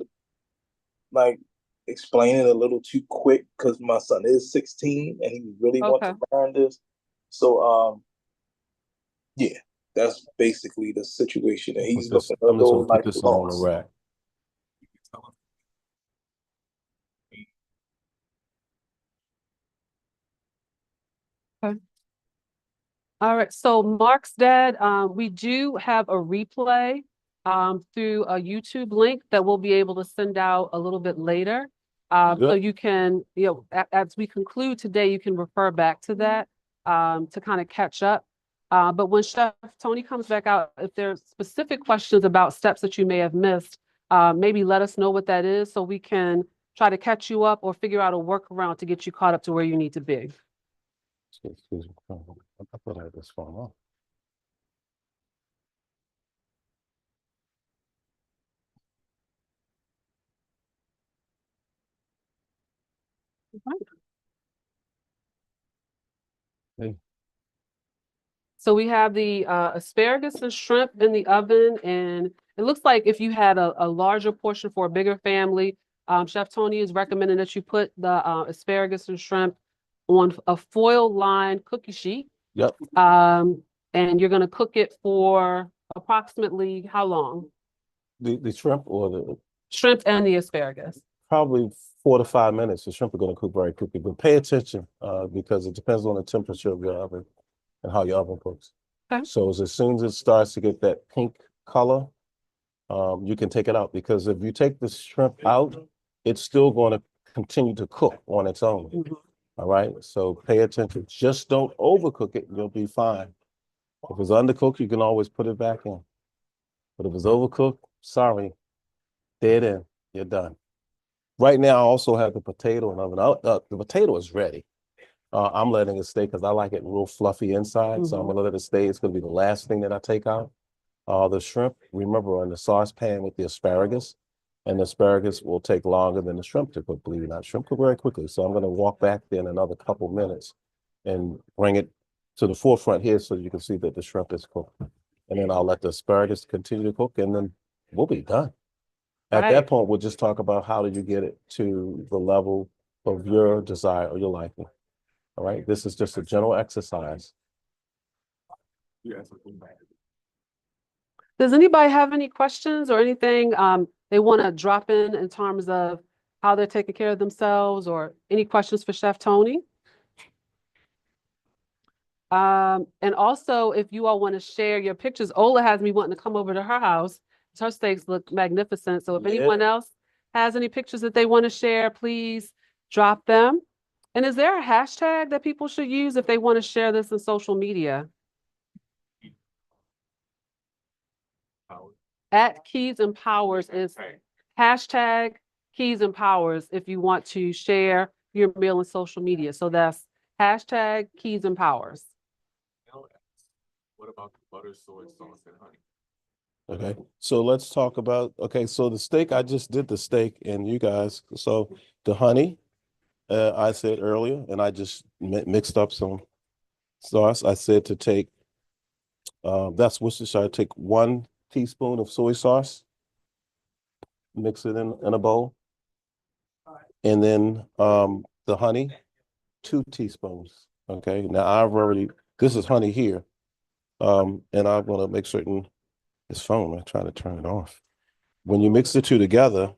like explaining a little too quick because my son is 16 and he really wants Okay. to learn this. So yeah, that's basically the situation. And he's looking a I'm just little gonna put like this on the lost. rack. Okay. All right. So Mark's dad, we do have a replay through a YouTube link that we'll be able to send out a little bit later. So Good. you can, as we conclude today, you can refer back to that to kind of catch up. But when Chef Tony comes back out, if there's specific questions about steps that you may have missed, maybe let us know what that is so we can try to catch you up or figure out a workaround to get you caught up to where you need to be. Excuse me. I thought I had this phone off. Hey, So we have the asparagus and shrimp in the oven, and it looks like if you had a larger portion for a bigger family, Chef Tony is recommending that you put the asparagus and shrimp on a foil-lined cookie sheet. yep. And you're going to cook it for approximately how long? The shrimp or the Shrimp and the asparagus. probably 4 to 5 minutes. The shrimp are going to cook very quickly, but pay attention because it depends on the temperature of your oven and how your oven cooks. Okay. So as soon as it starts to get that pink color, you can take it out because if you take the shrimp out, it's still going to continue to cook on its own. Mhm. All right. So pay attention. Just don't overcook it. You'll be fine. If it's undercooked, you can always put it back in. But if it's overcooked, sorry, dead end. You're done. Right now, I also have the potato in the oven. The potato is ready. I'm letting it stay because I like it real fluffy inside. So I'm gonna let it stay. It's gonna be the last thing that I take out. The shrimp, remember, in the saucepan with the asparagus, and the asparagus will take longer than the shrimp to cook, believe it or not. Shrimp cook very quickly. So I'm gonna walk back there in another couple minutes and bring it to the forefront here so you can see that the shrimp is cooked. And then I'll let the asparagus continue to cook and then we'll be done. At that Right. point, we'll just talk about how do you get it to the level of your desire or your liking. All right. This is just a general exercise. Yes. Does anybody have any questions or anything they want to drop in terms of how they're taking care of themselves or any questions for Chef Tony? And also, if you all want to share your pictures, Ola has me wanting to come over to her house. Her steaks look magnificent. So if anyone else has any pictures that they want to share, please drop them. And is there a hashtag that people should use if they want to share this in social media? At Keys and Powers is hashtag Keys and Powers if you want to share your meal in social media. So that's hashtag Keys and Powers. What about the butter, soy sauce, and honey? Okay. So let's talk about, okay, so the steak, I just did the steak and you guys, so the honey, I said earlier, and I just mixed up some sauce. I said to take, that's Worcestershire. Take 1 teaspoon of soy sauce, mix it in a bowl. And then the honey, 2 teaspoons. Okay. Now I've already, this is honey here. And I'm going to make certain this phone, I'm trying to turn it off. When you mix the two together,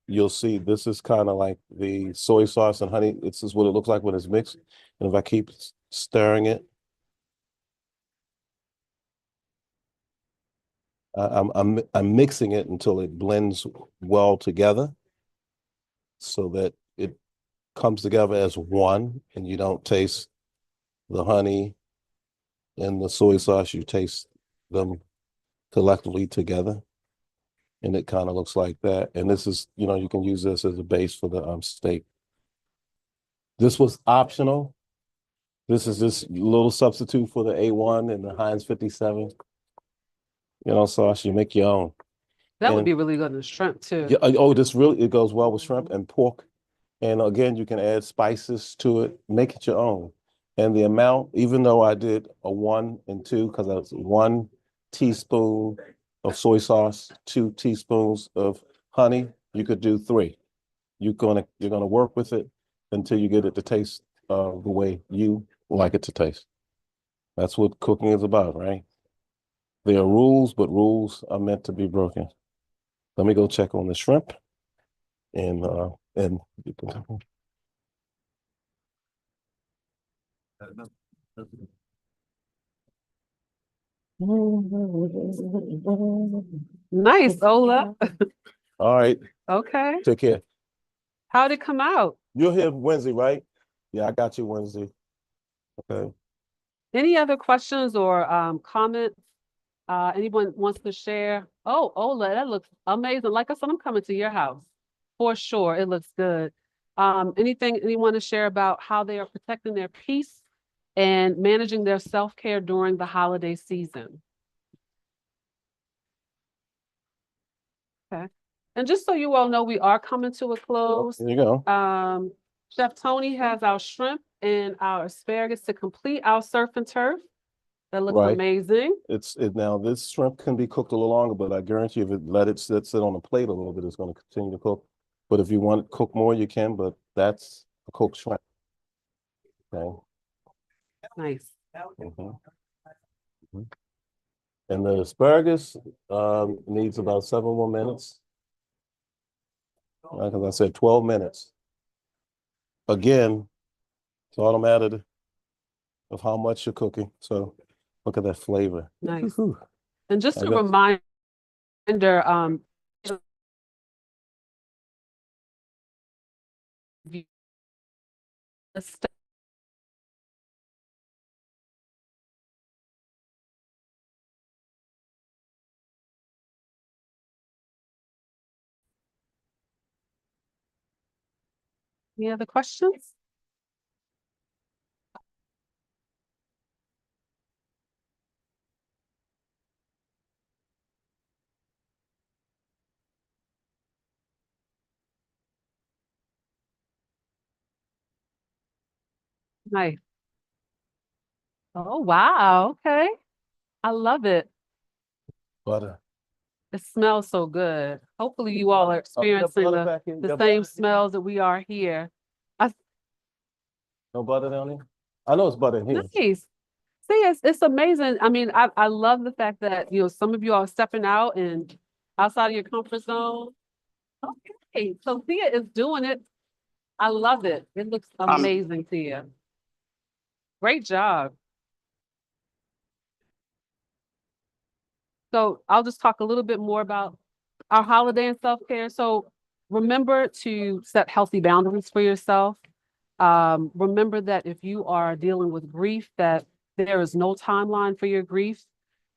you'll see this is kind of like the soy sauce and honey. This is what it looks like when it's mixed. And if I keep stirring it, I'm mixing it until it blends well together so that it comes together as one and you don't taste the honey and the soy sauce, you taste them collectively together. And it kind of looks like that. And this is, you can use this as a base for the steak. This was optional. This is this little substitute for the A1 and the Heinz 57. Sauce, you make your own. That would And be really good in shrimp too. yeah, oh, this really, it goes well with shrimp and pork. And again, you can add spices to it, make it your own. And the amount, even though I did a 1 and 2, because I was 1 teaspoon of soy sauce, 2 teaspoons of honey, you could do 3. You're gonna work with it until you get it to taste the way you like it to taste. That's what cooking is about, right? There are rules, but rules are meant to be broken. Let me go check on the shrimp, and you can. Nice, Ola. All right, Okay. take care. How'd it come out? You're here Wednesday, right? Yeah, I got you Wednesday. Okay. Any other questions or comments? Anyone wants to share? Oh, Ola, that looks amazing. Like I said, I'm coming to your house for sure. It looks good. Anyone to share about how they are protecting their peace and managing their self-care during the holiday season? Okay. And just so you all know, we are coming to a close. There you go. Chef Tony has our shrimp and our asparagus to complete our surf and turf. That looks Right. amazing. Now this shrimp can be cooked a little longer, but I guarantee if it let it sit on the plate a little bit, it's going to continue to cook. But if you want to cook more, you can. But that's a cooked shrimp. Okay. Nice. Mhm. Mhm. And the asparagus needs about 7 more minutes. Because I said 12 minutes. Again, it's all a matter of how much you're cooking. So look at that flavor. Nice. Whew. And just I a got- reminder, any other questions? Nice. Oh, wow. Okay. I love it. Butter. It smells so good. Hopefully you all are experiencing butter back here? the Got same butter? smells that we are here. No butter down here? I know it's butter in here. Nice. See, it's amazing. I mean, I love the fact that, some of you are stepping out and outside of your comfort zone. Okay, so Thea is doing it. I love it. It looks amazing, Thea. Great job. So I'll just talk a little bit more about our holiday and self-care. So remember to set healthy boundaries for yourself. Remember that if you are dealing with grief, that there is no timeline for your grief.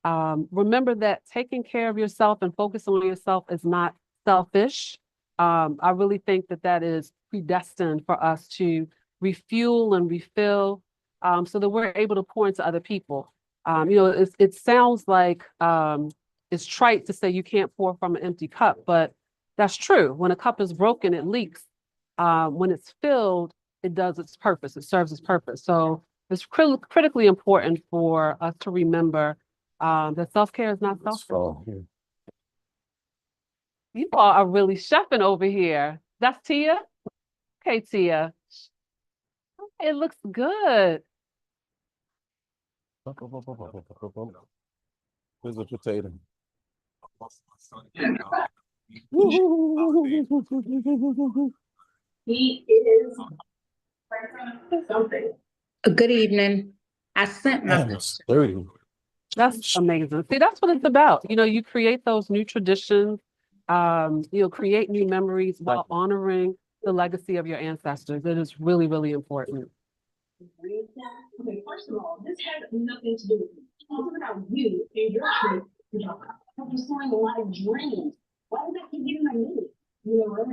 Remember that taking care of yourself and focusing on yourself is not selfish. I really think that that is predestined for us to refuel and refill, so that we're able to pour into other people. It sounds like it's trite to say you can't pour from an empty cup, but that's true. When a cup is broken, it leaks. When it's filled, it does its purpose. It serves its purpose. So it's critically important for us to remember that self-care is not selfish. So, You all are really chefing over here. That's Tia. Okay, Tia. It looks good. here's a potato. He is something. Good evening. I sent my Damn, it's 30. That's amazing. See, that's what it's about. You create those new traditions, create new memories while honoring the legacy of your ancestors. It is really, really important. Okay, first of all, this has nothing to do with you. It's about you and your trip to Japan. I'm pursuing a lot of dreams. Why does that keep getting my name? You know what?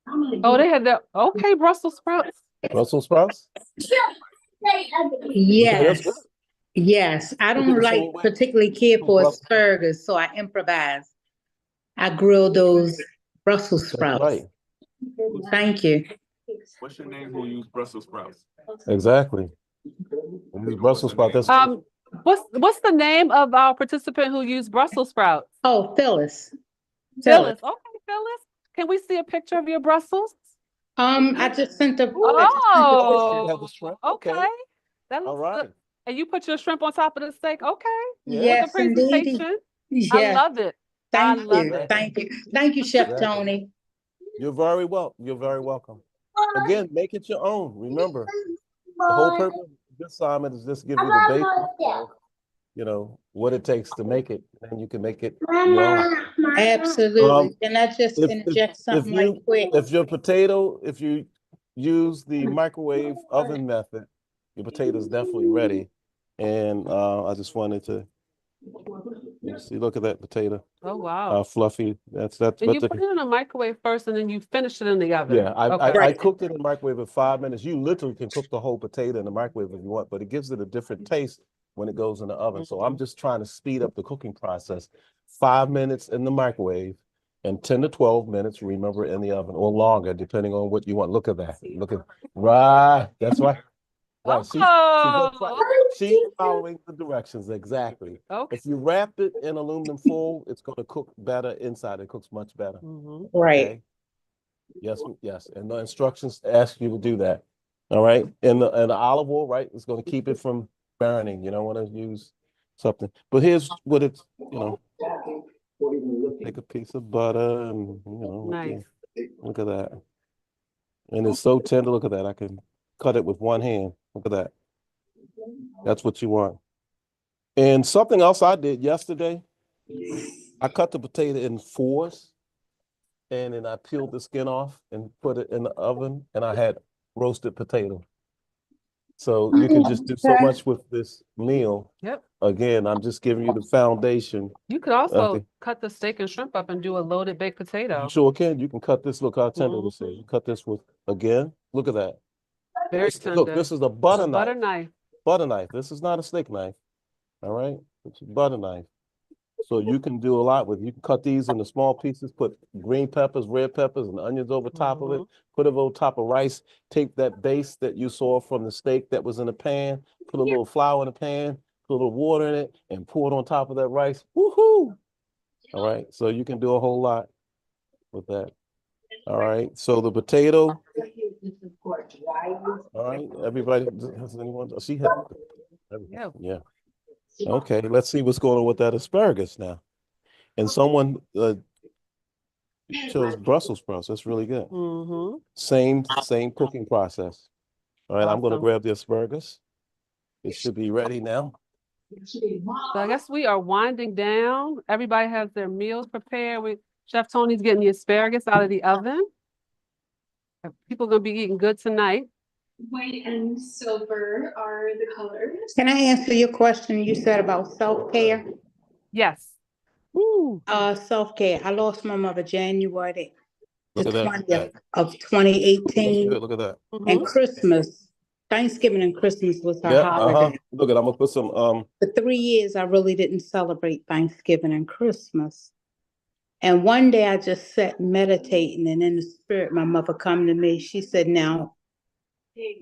I'm gonna Oh, they had that. Okay, Brussels sprouts. Brussels sprouts? Yes. good. Yes. I You don't did the same like way. particularly care for Brussels- asparagus, so I improvise. I grill those Brussels That's sprouts. right. Thank you. What's your name? Who use Brussels sprouts? Exactly. And these Brussels sprouts, that's What's the name of our participant who used Brussels sprouts? Oh, Phyllis. Phyllis. Okay, Phyllis. Can we see a picture of your Brussels? I just sent a. Oh, have the shrimp. okay. That All looks right. good. And you put your shrimp on top of the steak. Okay. Yeah. Yes, The indeed. presentation. I Yes, love it. I thank love you, it. thank you, thank you, Chef Exactly. Tony. You're very welcome. You're very welcome. Again, make it your own. Remember, the whole purpose of this assignment is just give you the basics of, you know, what it takes to make it, and you can make it your own. Absolutely. Can I just interject something right quick? If your potato, if you use the microwave oven method, your potato is definitely ready. And I just wanted to, you see, look at that potato, Oh, wow. fluffy. That's And but you put it in the microwave first and then you finish it in the oven. yeah, I Right. cooked it in the microwave in 5 minutes. You literally can cook the whole potato in the microwave if you want, but it gives it a different taste when it goes in the oven. So I'm just trying to speed up the cooking process. 5 minutes in the microwave and 10 to 12 minutes, remember, in the oven, or longer, depending on what you want. Look at that. Look at, right, that's right. Right, she's following the directions, exactly. Okay. If you wrap it in aluminum foil, it's gonna cook better inside. It cooks much better. Right. Okay? Yes, yes, and the instructions ask you to do that. All right, and the olive oil, right, is going to keep it from burning. You don't want to use something. But here's what it's, you know, take a piece of butter and Nice. look at that, and it's so tender. Look at that. I can cut it with one hand. Look at that. That's what you want. And something else I did yesterday, I cut the potato in fours. And then I peeled the skin off and put it in the oven, and I had roasted potato. So you can just do so much with this meal. Yep. Again, I'm just giving you the foundation. You could also Okay. cut the steak and shrimp up and do a loaded baked potato. You sure can. You can cut this. Look how tender this is. You cut this with, again, look at that. Very tender. Look, this is a butter knife. Butter knife. Butter knife. This is not a steak knife. All right. It's a butter knife. So you can do a lot with it. You can cut these into small pieces, put green peppers, red peppers, and onions over top of it, put it over top of rice, take that base that you saw from the steak that was in the pan, put a little flour in the pan, put a little water in it, and pour it on top of that rice. Woohoo! All right, so you can do a whole lot with that. All right, so the potato. All right, everybody, has anyone, she had, yeah. Okay, let's see what's going on with that asparagus now. And someone chose Brussels sprouts. That's really good. Same cooking process. All right, I'm going to Awesome. grab the asparagus. It should be ready now. So I guess we are winding down. Everybody has their meals prepared. Chef Tony's getting the asparagus out of the oven. People are going to be eating good tonight. White and silver are the colors. Can I answer your question you said about self-care? Yes. Ooh. Self-care. I lost my mother January the Look at that. 20th of 2018. Look at that. And Christmas, Thanksgiving and Christmas was her Yeah, holiday. Look at, I'm gonna put some For 3 years, I really didn't celebrate Thanksgiving and Christmas. And one day I just sat meditating, and in the spirit, my mother come to me. She said, now,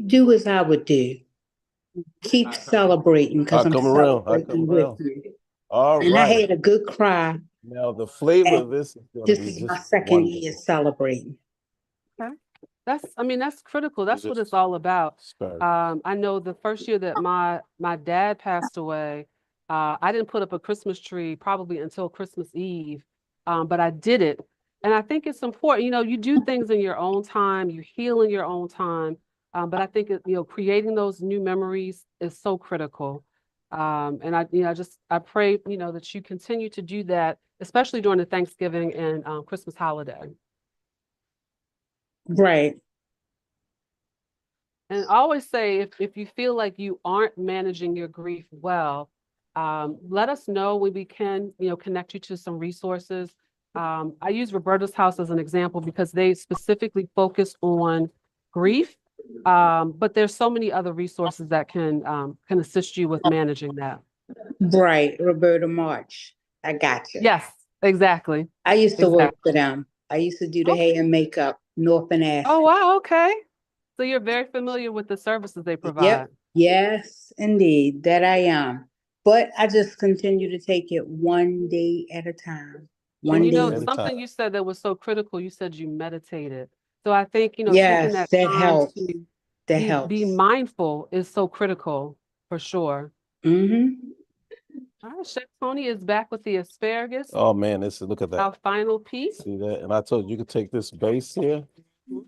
do as I would do. Keep celebrating, because I'm celebrating with you. All and right. I had a good cry. Now the flavor of this is gonna This be is just my second wonderful. year celebrating. Okay. That's critical. That's what it's all about. I know the first year that my dad passed away, I didn't put up a Christmas tree probably until Christmas Eve, but I did it. And I think it's important, you do things in your own time, you heal in your own time. But I think, creating those new memories is so critical. And I pray, that you continue to do that, especially during the Thanksgiving and Christmas holiday. Right. And I always say, if you feel like you aren't managing your grief well, let us know when we can, connect you to some resources. I use Roberta's House as an example because they specifically focus on grief, but there's so many other resources that can assist you with managing that. Right, Roberta March. I got you. Yes, exactly. I used to work for them. I used to do the hair and makeup, North and Ashland. Oh, wow, okay. So you're very familiar with the services they provide. Yep, yes, indeed, that I am. But I just continue to take it one day at a time. One And you day. know, At a time. something you said that was so critical, you said you meditated. So I think, taking Yes, that that time helps. to That be helps. mindful is so critical for sure. Mm-hmm. All right, Chef Tony is back with the asparagus, Oh man, look at that. our final piece. See that? And I told you could take this base here Mhm.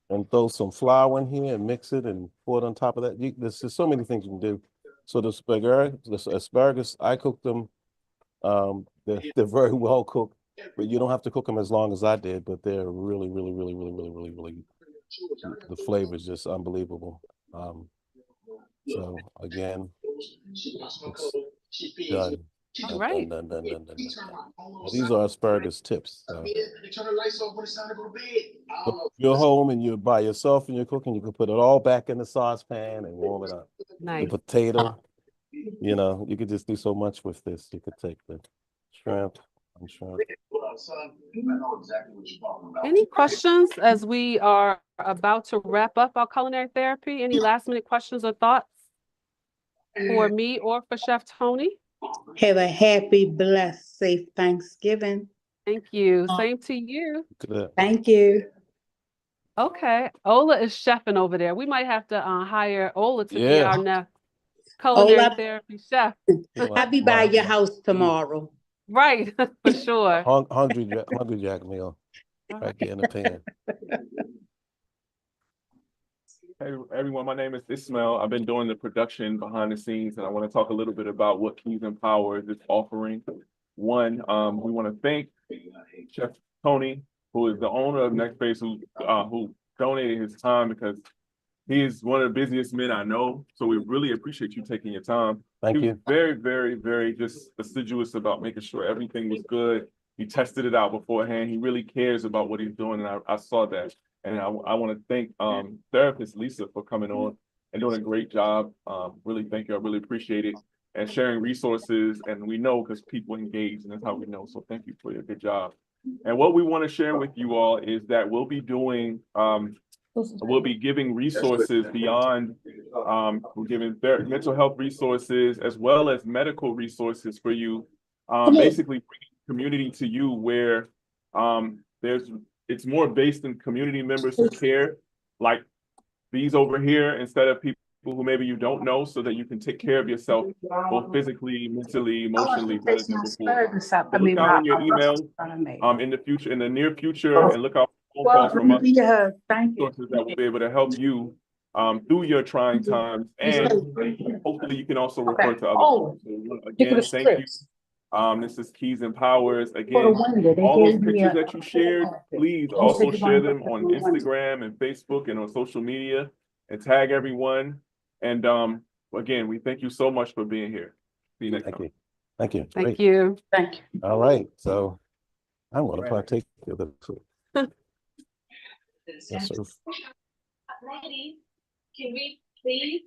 and throw some flour in here and mix it and pour it on top of that. There's just so many things you can do. So the asparagus, I cook them. They're very well cooked, but you don't have to cook them as long as I did. But they're really, really, really, really, really, really, really. The flavor is just unbelievable. So again, it's done. All right. Done. Well, these are asparagus tips. So if you're home and you're by yourself and you're cooking, you can put it all back in the saucepan and warm it up. Nice. The potato, you could just do so much with this. You could take the shrimp and shrimp. Any questions as we are about to wrap up our culinary therapy? Any last minute questions or thoughts for me or for Chef Tony? Have a happy, blessed, safe Thanksgiving. Thank you. Same to you. Thank you. Okay. Ola is chefing over there. We might have to hire Ola to be Yeah. our next culinary Ola, therapy chef. I'll be by your house tomorrow. Right, for sure. Hungry Jack meal right there in the pan. Hey everyone, my name is Ismail. I've been doing the production behind the scenes, and I want to talk a little bit about what Keys and Powers is offering. One, we want to thank Chef Tony, who is the owner of Next Phase, who donated his time because he is one of the busiest men I know. So we really appreciate you taking your time. Thank He you. was very, very, very just assiduous about making sure everything was good. He tested it out beforehand. He really cares about what he's doing, and I saw that. And I want to thank therapist Lisa for coming on and doing a great job. Really thank you. I really appreciate it. And sharing resources, and we know because people engage, and that's how we know. So thank you for your good job. And what we want to share with you all is that we'll be doing we'll be giving resources beyond, we're giving mental health resources as well as medical resources for you. Basically bringing community to you where it's more based in community members who care, like these over here, instead of people who maybe you don't know, so that you can take care of yourself both physically, mentally, emotionally, better than before. So look out in your email in the near future, and look out for phone calls from us, resources that will be able to help you through your trying times, and hopefully you can also refer to others. So again, thank you. This is Keys and Powers. Again, all those pictures that you shared, please also share them on Instagram and Facebook and on social media, and tag everyone. And again, we thank you so much for being here. See you next time. Thank you. Thank Great. you. Thank you. All right. So I'm going to partake of the food. Yes, sir. Ladies, can we please